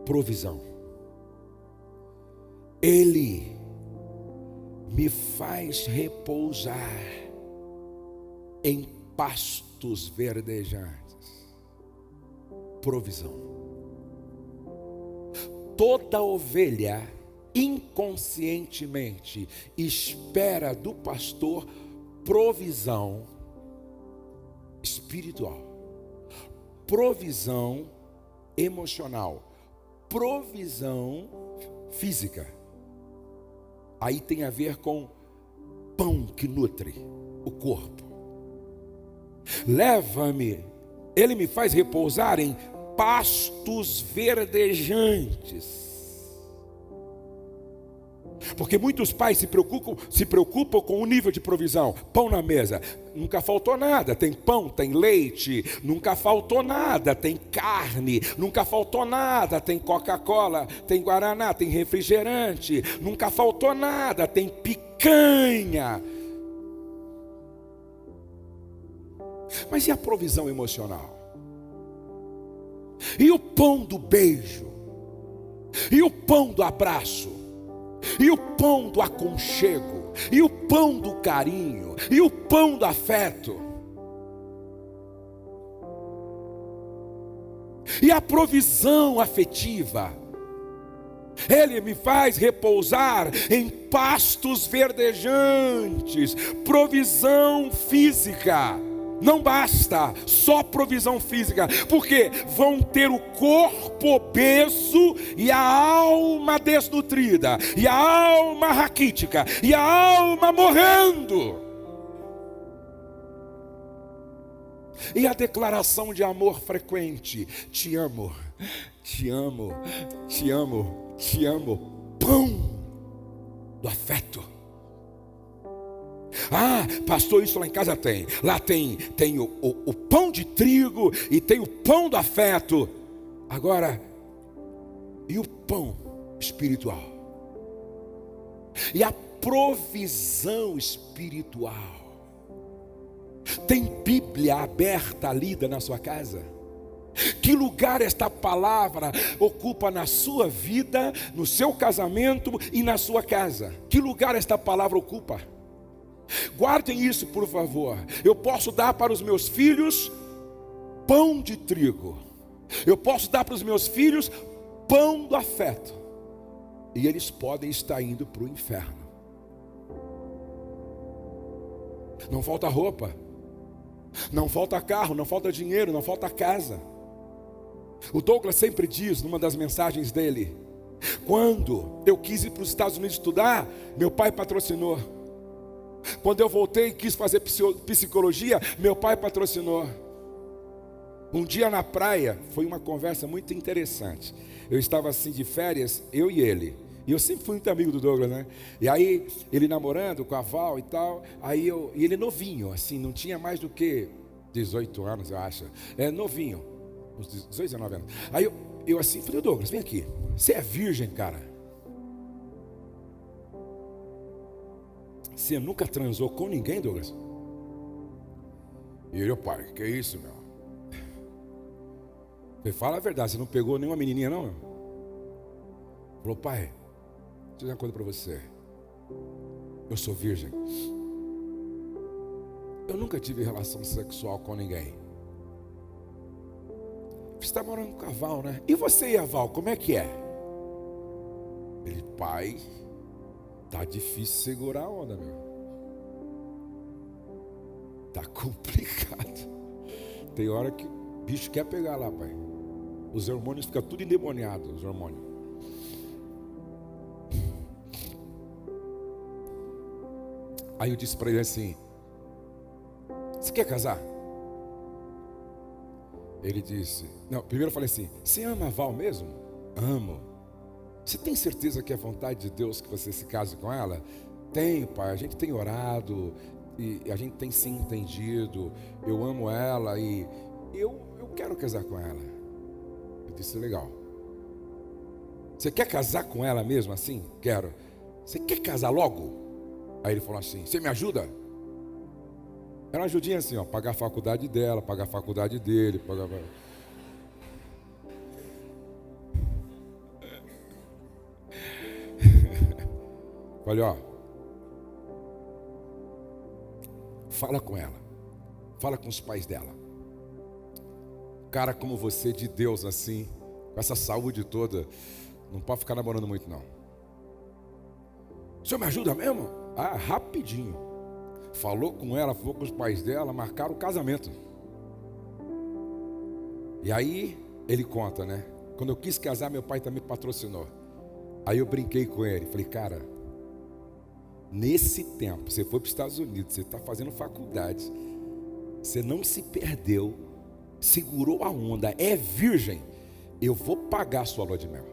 Provisão. Ele me faz repousar em pastos verdejantes. Provisão. Toda ovelha inconscientemente espera do pastor provisão espiritual, provisão emocional, provisão física. Aí tem a ver com pão que nutre o corpo. Leva-me, ele me faz repousar em pastos verdejantes. Porque muitos pais se preocupam com o nível de provisão. Pão na mesa, nunca faltou nada. Tem pão, tem leite, nunca faltou nada. Tem carne, nunca faltou nada. Tem Coca-Cola, tem Guaraná, tem refrigerante, nunca faltou nada. Tem picanha. Mas e a provisão emocional? E o pão do beijo? E o pão do abraço? E o pão do aconchego? E o pão do carinho? E o pão do afeto? E a provisão afetiva? Ele me faz repousar em pastos verdejantes. Provisão física. Não basta só provisão física, porque vão ter o corpo obeso e a alma desnutrida, e a alma raquítica, e a alma morrendo. E a declaração de amor frequente: te amo, te amo, te amo, te amo. Pão do afeto. Ah, pastor, isso lá em casa tem. Lá tem o pão de trigo e tem o pão do afeto. Agora, e o pão espiritual? E a provisão espiritual? Tem Bíblia aberta, lida na sua casa? Que lugar esta palavra ocupa na sua vida, no seu casamento e na sua casa? Que lugar esta palavra ocupa? Guardem isso, por favor. Eu posso dar para os meus filhos pão de trigo, eu posso dar para os meus filhos pão do afeto, e eles podem estar indo para o inferno. Não falta roupa, não falta carro, não falta dinheiro, não falta casa. O Douglas sempre diz numa das mensagens dele: quando eu quis ir para os Estados Unidos estudar, meu pai patrocinou. Quando eu voltei e quis fazer psicologia, meu pai patrocinou. Um dia na praia, foi uma conversa muito interessante. Eu estava assim de férias, eu e ele. E eu sempre fui muito amigo do Douglas, né? E aí, ele namorando com a Val e tal. E ele novinho, assim, não tinha mais do que 18 anos, eu acho. Novinho, uns 18, 19 anos. Aí eu assim, falei: Douglas, vem aqui. Você é virgem, cara? Você nunca transou com ninguém, Douglas? E ele: pai, que isso, meu? Ele: fala a verdade, você não pegou nenhuma menininha, não, meu? Falou: pai, deixa eu dizer uma coisa para você. Eu sou virgem. Eu nunca tive relação sexual com ninguém. Você está morando com a Val, né? E você e a Val, como é que é? Ele: pai, tá difícil segurar a onda, meu. Tá complicado. Tem hora que o bicho quer pegar lá, pai. Os hormônios ficam tudo endemoniados, os hormônios. Aí eu disse para ele assim: você quer casar? Ele disse: não, primeiro eu falei assim: você ama a Val mesmo? Amo. Você tem certeza que é vontade de Deus que você se case com ela? Tenho, pai, a gente tem orado e a gente tem se entendido. Eu amo ela e eu quero casar com ela. Eu disse: legal. Você quer casar com ela mesmo assim? Quero. Você quer casar logo? Aí ele falou assim: você me ajuda? Era uma ajudinha assim, ó, pagar a faculdade dela, pagar a faculdade dele, pagar... Olha, ó, fala com ela, fala com os pais dela. Cara como você, de Deus assim, com essa saúde toda, não pode ficar namorando muito não. O senhor me ajuda mesmo? Ah, rapidinho. Falou com ela, falou com os pais dela, marcaram o casamento. E aí ele conta, né? Quando eu quis casar, meu pai também patrocinou. Aí eu brinquei com ele, falei: cara, nesse tempo, você foi para os Estados Unidos, você está fazendo faculdade, você não se perdeu, segurou a onda, é virgem, eu vou pagar a sua lua de mel.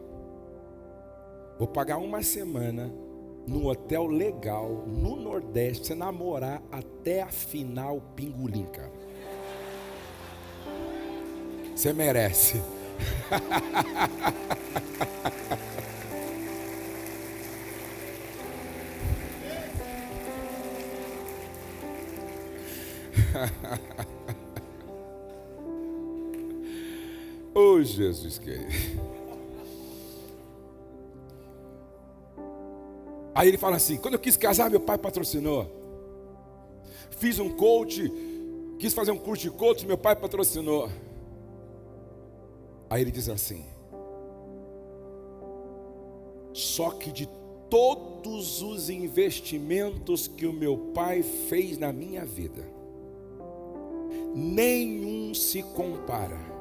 Vou pagar uma semana num hotel legal, no Nordeste, você namorar até a final pingolim, cara. Você merece. Oh, Jesus querido. Aí ele fala assim: quando eu quis casar, meu pai patrocinou. Fiz um coach, quis fazer um curso de coach, meu pai patrocinou. Aí ele diz assim: só que de todos os investimentos que o meu pai fez na minha vida, nenhum se compara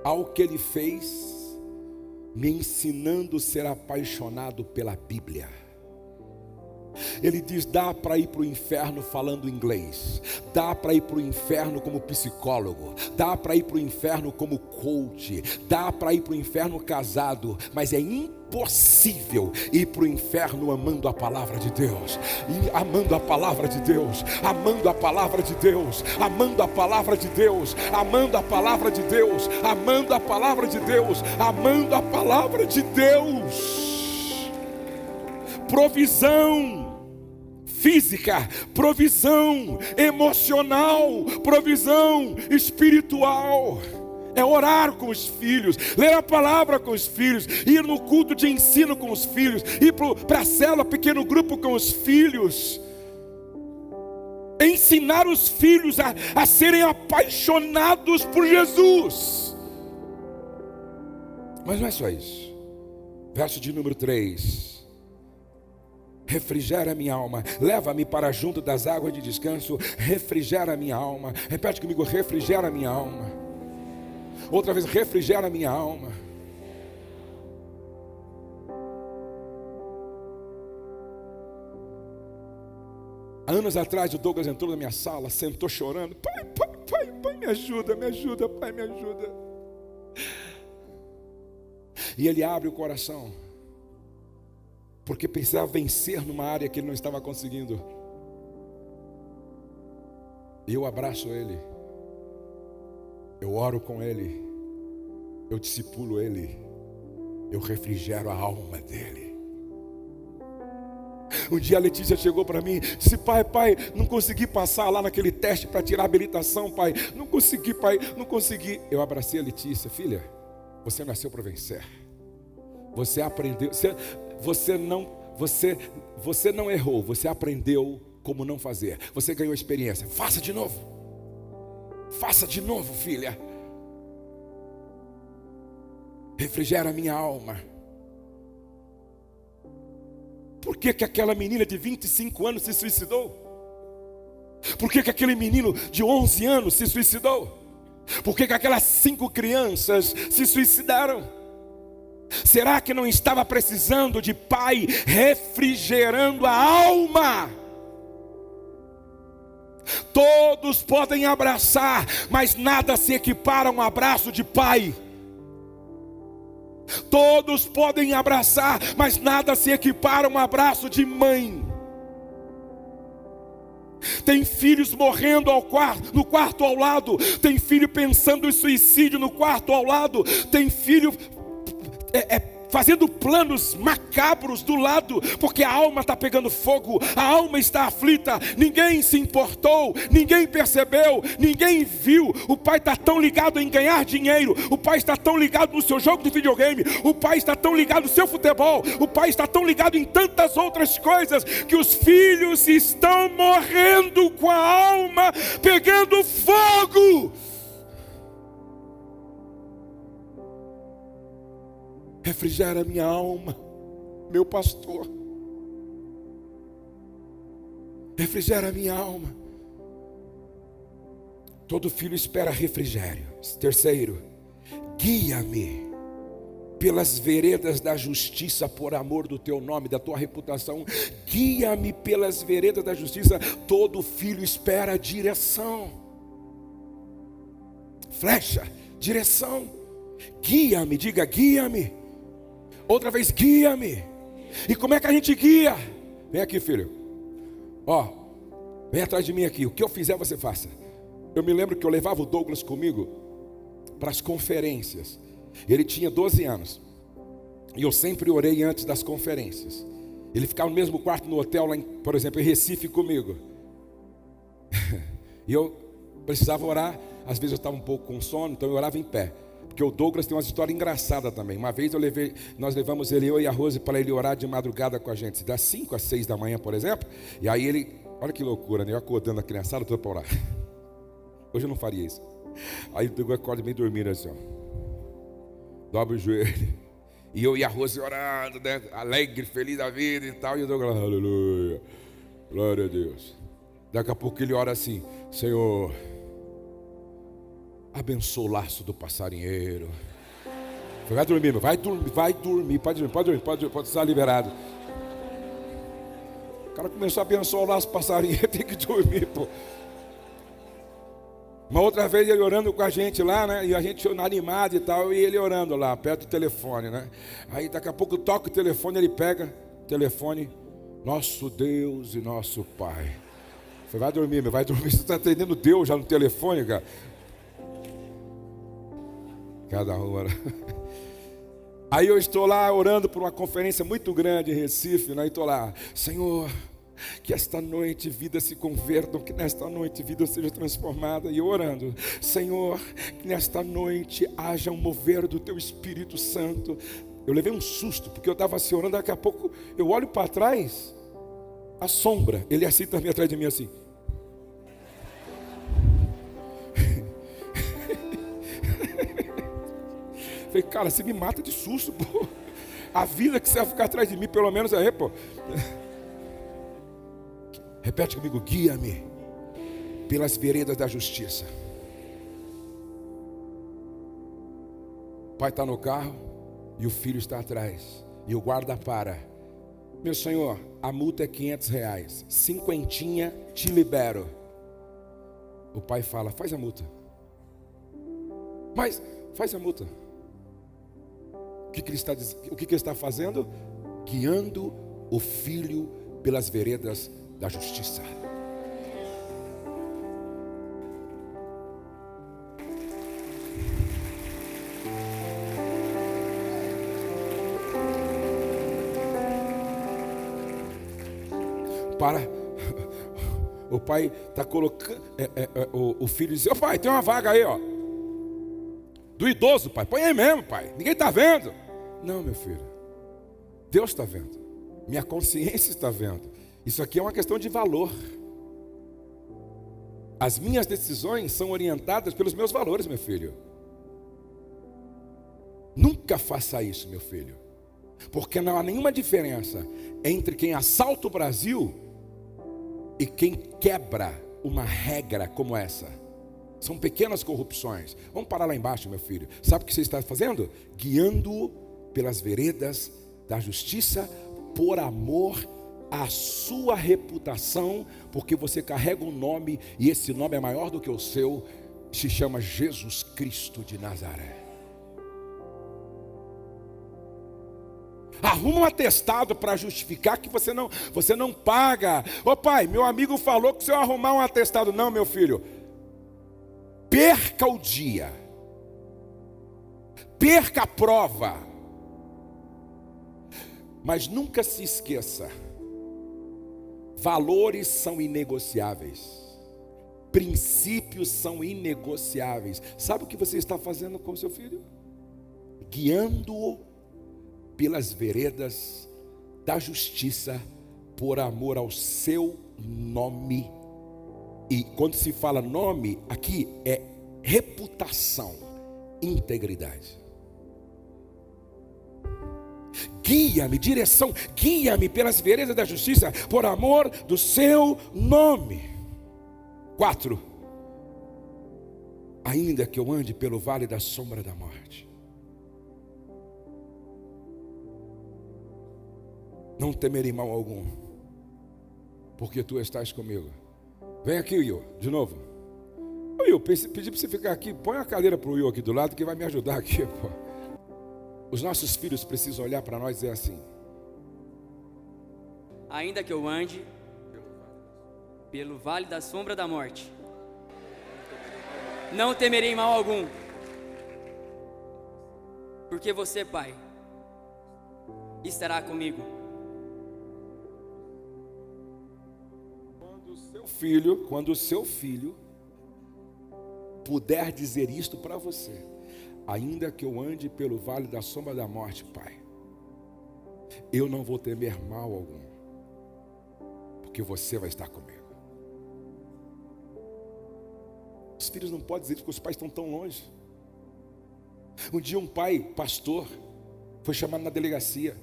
ao que ele fez me ensinando a ser apaixonado pela Bíblia. Ele diz: dá para ir para o inferno falando inglês, dá para ir para o inferno como psicólogo, dá para ir para o inferno como coach, dá para ir para o inferno casado, mas é impossível ir para o inferno amando a palavra de Deus, amando a palavra de Deus, amando a palavra de Deus, amando a palavra de Deus, amando a palavra de Deus, amando a palavra de Deus, amando a palavra de Deus. Provisão física, provisão emocional, provisão espiritual. É orar com os filhos, ler a palavra com os filhos, ir no culto de ensino com os filhos, ir para a célula, pequeno grupo com os filhos, ensinar os filhos a serem apaixonados por Jesus. Mas não é só isso. Verso de número 3: refrigera minha alma, leva-me para junto das águas de descanso, refrigera minha alma. Repete comigo: refrigera minha alma. Outra vez: refrigera minha alma. Há anos atrás o Douglas entrou na minha sala, sentou chorando: pai, me ajuda, pai, me ajuda. E ele abre o coração, porque precisava vencer numa área que ele não estava conseguindo. Eu abraço ele, eu oro com ele, eu discipulo ele, eu refrigero a alma dele. Um dia a Letícia chegou para mim, disse: pai, não consegui passar lá naquele teste para tirar a habilitação, pai, não consegui, pai, não consegui. Eu abracei a Letícia: filha, você nasceu para vencer. Você aprendeu, você não errou, você aprendeu como não fazer. Você ganhou experiência. Faça de novo. Faça de novo, filha. Refrigera a minha alma. Por que aquela menina de 25 anos se suicidou? Por que aquele menino de 11 anos se suicidou? Por que aquelas 5 crianças se suicidaram? Será que não estava precisando de pai refrigerando a alma? Todos podem abraçar, mas nada se equipara a um abraço de pai. Todos podem abraçar, mas nada se equipara a um abraço de mãe. Tem filhos morrendo no quarto ao lado. Tem filho pensando em suicídio no quarto ao lado. Tem filho fazendo planos macabros do lado, porque a alma está pegando fogo, a alma está aflita. Ninguém se importou, ninguém percebeu, ninguém viu. O pai está tão ligado em ganhar dinheiro, o pai está tão ligado no seu jogo de videogame, o pai está tão ligado no seu futebol, o pai está tão ligado em tantas outras coisas, que os filhos estão morrendo com a alma pegando fogo. Refrigera minha alma, meu pastor. Refrigera minha alma. Todo filho espera refrigério. Terceiro: guia-me pelas veredas da justiça por amor do teu nome, da tua reputação. Guia-me pelas veredas da justiça. Todo filho espera direção. Flecha, direção. Guia-me, diga: guia-me. Outra vez: guia-me. E como é que a gente guia? Vem aqui, filho. Ó, vem atrás de mim aqui. O que eu fizer, você faça. Eu me lembro que eu levava o Douglas comigo para as conferências. Ele tinha 12 anos. E eu sempre orei antes das conferências. Ele ficava no mesmo quarto no hotel, lá por exemplo, em Recife comigo. E eu precisava orar. Às vezes eu estava um pouco com sono, então eu orava em pé. Porque o Douglas tem uma história engraçada também. Uma vez nós levamos ele, eu e a Rose, para ele orar de madrugada com a gente, das 5 às 6 da manhã, por exemplo. E aí ele, olha que loucura, né? Eu acordando a criançada toda para orar. Hoje eu não faria isso. Aí o Douglas acorda meio dormindo assim, ó. Dobra o joelho. E eu e a Rose orando, né? Alegre, feliz da vida e tal. E o Douglas, aleluia, glória a Deus. Daqui a pouco ele ora assim: Senhor, abençoa o laço do passarinheiro. Vai dormir, meu. Vai dormir, pode estar liberado. O cara começou a abençoar o laço do passarinheiro, tem que dormir, pô. Uma outra vez ele orando com a gente lá, né? E a gente animado e tal, e ele orando lá, perto do telefone, né? Aí daqui a pouco toca o telefone, ele pega o telefone, nosso Deus e nosso Pai. Você vai dormir, meu, vai dormir. Você está atendendo Deus já no telefone, cara. Cada hora. Aí eu estou lá orando por uma conferência muito grande em Recife, né? E estou lá, Senhor, que esta noite vida se convertam, que nesta noite vida seja transformada. E orando, Senhor, que nesta noite haja um mover do Teu Espírito Santo. Eu levei um susto, porque eu estava assim orando, daqui a pouco eu olho para trás, a sombra, ele assim também atrás de mim assim. Falei, cara, você me mata de susto, pô. A vida que você vai ficar atrás de mim, pelo menos aí, pô. Repete comigo, guia-me pelas veredas da justiça. O pai está no carro e o filho está atrás. E o guarda para. Meu senhor, a multa é R$500. 50 te libero. O pai fala, faz a multa. Mas, faz a multa. O que ele está fazendo? Guiando o filho pelas veredas da justiça. Para. O pai está colocando. O filho diz: ô pai, tem uma vaga aí, ó. Do idoso, pai. Põe aí mesmo, pai. Ninguém está vendo. Não, meu filho. Deus está vendo. Minha consciência está vendo. Isso aqui é uma questão de valor. As minhas decisões são orientadas pelos meus valores, meu filho. Nunca faça isso, meu filho. Porque não há nenhuma diferença entre quem assalta o Brasil e quem quebra uma regra como essa. São pequenas corrupções. Vamos parar lá embaixo, meu filho. Sabe o que você está fazendo? Guiando-o pelas veredas da justiça por amor à sua reputação, porque você carrega um nome e esse nome é maior do que o seu, se chama Jesus Cristo de Nazaré. Arruma um atestado para justificar que você não paga. Ô pai, meu amigo falou que se eu arrumar um atestado, não, meu filho, perca o dia, perca a prova. Mas nunca se esqueça, valores são inegociáveis, princípios são inegociáveis. Sabe o que você está fazendo com seu filho? Guiando-o pelas veredas da justiça, por amor ao seu nome. E quando se fala nome, aqui é reputação, integridade. Guia-me, direção, guia-me pelas veredas da justiça, por amor do seu nome. 4. Ainda que eu ande pelo vale da sombra da morte, não temerei mal algum, porque tu estás comigo. Vem aqui, Will, de novo. Ô, Will, pedi para você ficar aqui. Põe a cadeira para o Will aqui do lado, que vai me ajudar aqui, pô. Os nossos filhos precisam olhar para nós e dizer assim: Ainda que eu ande pelo vale da sombra da morte, não temerei mal algum, porque você, Pai, estará comigo. Quando o seu filho puder dizer isto para você: ainda que eu ande pelo vale da sombra da morte, Pai, eu não vou temer mal algum, porque você vai estar comigo. Os filhos não podem dizer porque os pais estão tão longe. Um dia um pai, pastor, foi chamado na delegacia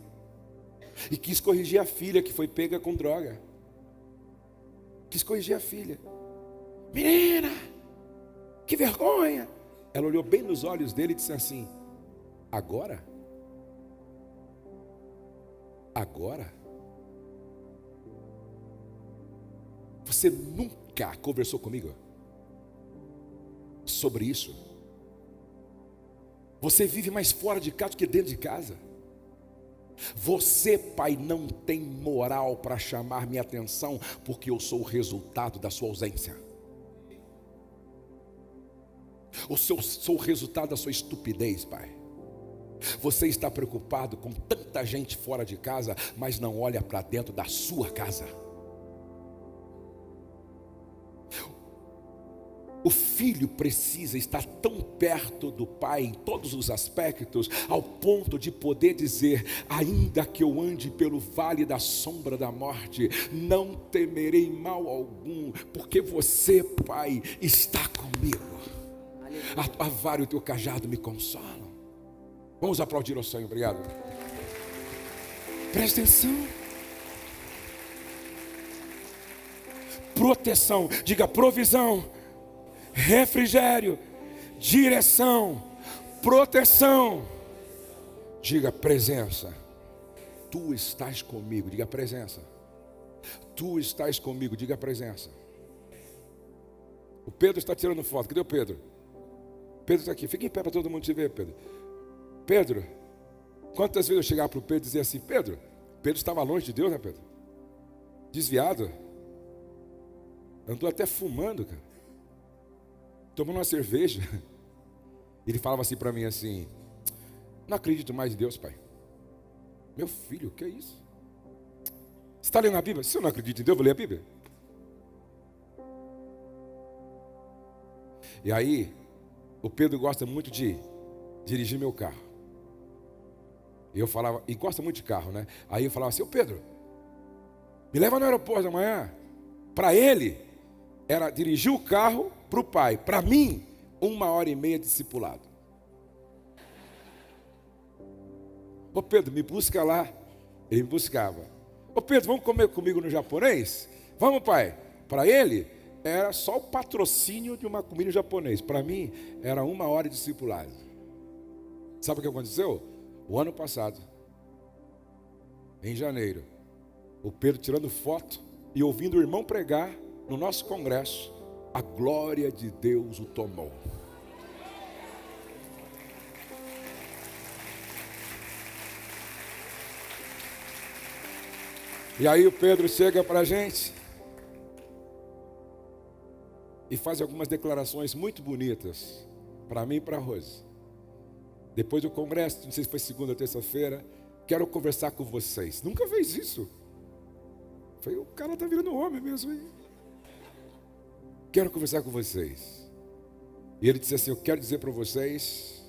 e quis corrigir a filha que foi pega com droga. Quis corrigir a filha. Menina, que vergonha. Ela olhou bem nos olhos dele e disse assim: agora? Agora? Você nunca conversou comigo sobre isso? Você vive mais fora de casa do que dentro de casa. Você, pai, não tem moral para chamar minha atenção, porque eu sou o resultado da sua ausência. Sou o resultado da sua estupidez, pai. Você está preocupado com tanta gente fora de casa, mas não olha para dentro da sua casa. O filho precisa estar tão perto do pai em todos os aspectos, ao ponto de poder dizer: ainda que eu ande pelo vale da sombra da morte, não temerei mal algum, porque você, pai, está comigo. A tua vara e o teu cajado me consolam. Vamos aplaudir ao Senhor, obrigado. Presta atenção. Proteção, diga provisão, refrigério, direção, proteção, diga presença. Tu estás comigo, diga presença. Tu estás comigo, diga presença. O Pedro está tirando foto, cadê o Pedro? Pedro está aqui, fica em pé para todo mundo te ver, Pedro. Pedro, quantas vezes eu chegava para o Pedro e dizia assim: Pedro estava longe de Deus, né, Pedro? Desviado, andou até fumando, cara, tomando uma cerveja. Ele falava assim para mim assim: não acredito mais em Deus, pai. Meu filho, o que é isso? Você está lendo a Bíblia? Se eu não acredito em Deus, eu vou ler a Bíblia. E aí, o Pedro gosta muito de dirigir meu carro. E eu falava, e gosta muito de carro, né? Aí eu falava assim: ô Pedro, me leva no aeroporto amanhã. Para ele, era dirigir o carro para o pai. Para mim, 1h30 de discipulado. Ô Pedro, me busca lá. Ele me buscava. Ô Pedro, vamos comer comigo no japonês? Vamos, pai. Para ele, era só o patrocínio de uma comida japonês. Para mim, era 1 hora de discipulado. Sabe o que aconteceu? O ano passado, em janeiro, o Pedro tirando foto e ouvindo o irmão pregar no nosso congresso, a glória de Deus o tomou. E aí o Pedro chega para a gente e faz algumas declarações muito bonitas para mim e para a Rose. Depois do congresso, não sei se foi segunda ou terça-feira, quero conversar com vocês. Nunca fez isso. Falei, o cara está virando homem mesmo, hein? Quero conversar com vocês. E ele disse assim: eu quero dizer para vocês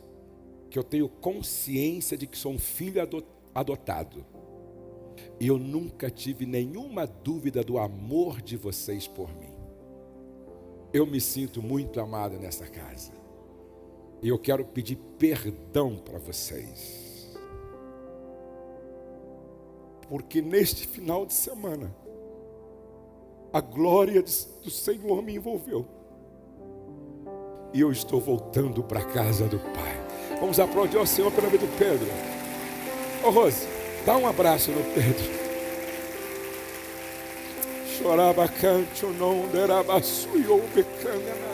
que eu tenho consciência de que sou um filho adotado. E eu nunca tive nenhuma dúvida do amor de vocês por mim. Eu me sinto muito amado nessa casa. E eu quero pedir perdão para vocês. Porque neste final de semana, a glória do Senhor me envolveu. E eu estou voltando para a casa do Pai. Vamos aplaudir ao Senhor pela vida do Pedro. Ô Rose, dá um abraço no Pedro. Chorava canto, não derava suio becana.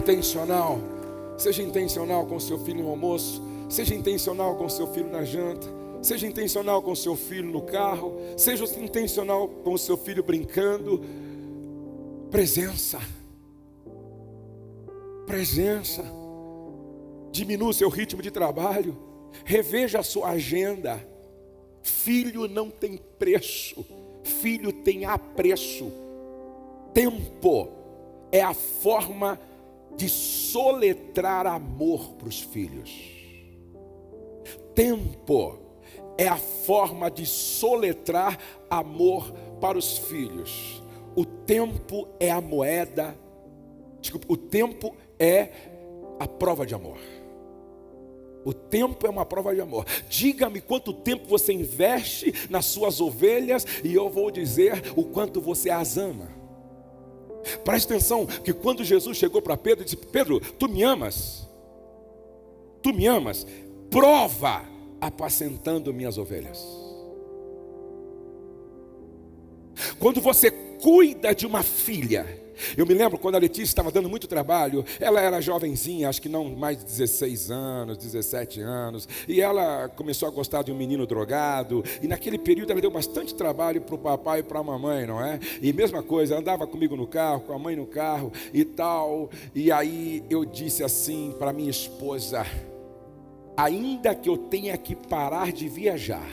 intencional. Seja intencional com seu filho no almoço. Seja intencional com seu filho na janta. Seja intencional com seu filho no carro. Seja intencional com seu filho brincando. Presença. Presença. Diminua o seu ritmo de trabalho. Reveja a sua agenda. Filho não tem preço. Filho tem apreço. Tempo é a forma de soletrar amor para os filhos. Tempo é a forma de soletrar amor para os filhos. O tempo é a moeda. Desculpa, o tempo é a prova de amor. O tempo é uma prova de amor. Diga-me quanto tempo você investe nas suas ovelhas e eu vou dizer o quanto você as ama. Preste atenção que quando Jesus chegou para Pedro e disse: Pedro, tu me amas? Tu me amas? Prova apacentando minhas ovelhas. Quando você cuida de uma filha, eu me lembro quando a Letícia estava dando muito trabalho. Ela era jovenzinha, acho que não mais de 16 anos, 17 anos. E ela começou a gostar de um menino drogado. E naquele período ela deu bastante trabalho para o papai e para a mamãe, não é? E mesma coisa, andava comigo no carro, com a mãe no carro e tal. E aí eu disse assim para minha esposa: ainda que eu tenha que parar de viajar,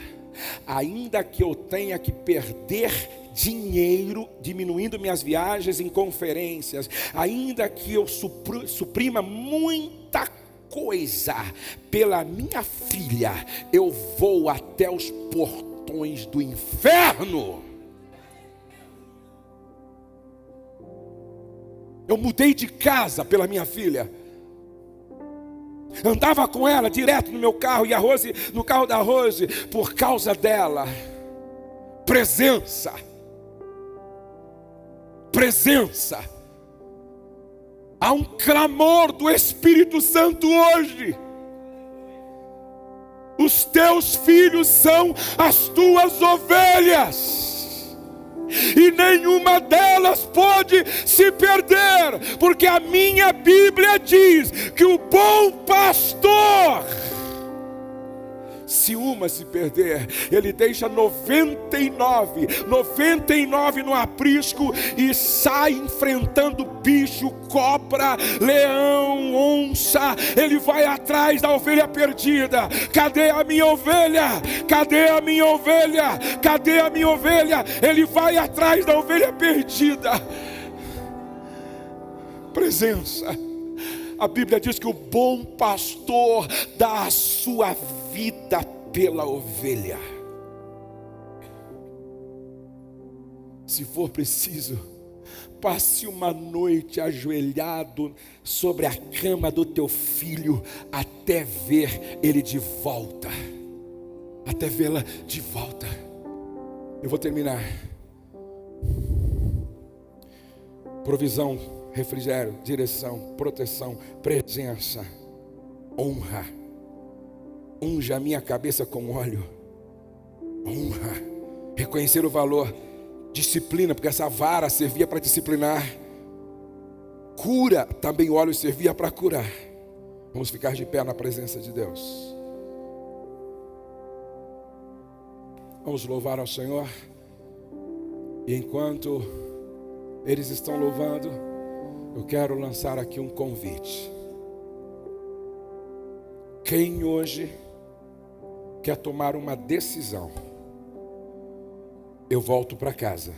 ainda que eu tenha que perder dinheiro, diminuindo minhas viagens em conferências, ainda que eu suprima muita coisa pela minha filha, eu vou até os portões do inferno. Eu mudei de casa pela minha filha. Andava com ela direto no meu carro e a Rose, no carro da Rose, por causa dela. Presença. Presença. Há um clamor do Espírito Santo hoje. Os teus filhos são as tuas ovelhas, e nenhuma delas pode se perder, porque a minha Bíblia diz que o bom pastor, se uma se perder, ele deixa 99 no aprisco e sai enfrentando bicho, cobra, leão, onça. Ele vai atrás da ovelha perdida. Cadê a minha ovelha? Cadê a minha ovelha? Cadê a minha ovelha? Ele vai atrás da ovelha perdida. Presença. A Bíblia diz que o bom pastor dá a sua vida pela ovelha. Se for preciso, passe uma noite ajoelhado sobre a cama do teu filho até ver ele de volta. Até vê-la de volta. Eu vou terminar. Provisão, refrigério, direção, proteção, presença, honra. Unja a minha cabeça com óleo. Honra. Reconhecer o valor. Disciplina, porque essa vara servia para disciplinar. Cura, também o óleo servia para curar. Vamos ficar de pé na presença de Deus. Vamos louvar ao Senhor. E enquanto eles estão louvando, eu quero lançar aqui um convite. Quem hoje quer tomar uma decisão? Eu volto para casa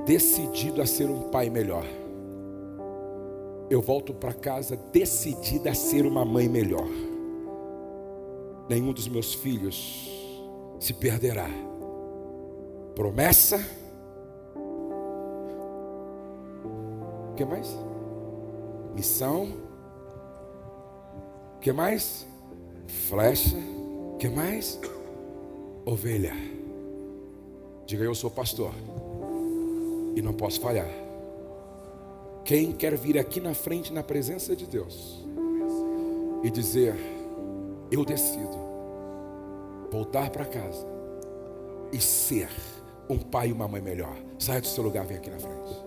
decidido a ser um pai melhor. Eu volto para casa decidida a ser uma mãe melhor. Nenhum dos meus filhos se perderá. Promessa. O que mais? Missão. O que mais? Flecha. O que mais? Ovelha. Diga: eu sou pastor e não posso falhar. Quem quer vir aqui na frente, na presença de Deus, e dizer: eu decido voltar para casa e ser um pai e uma mãe melhor, saia do seu lugar, vem aqui na frente.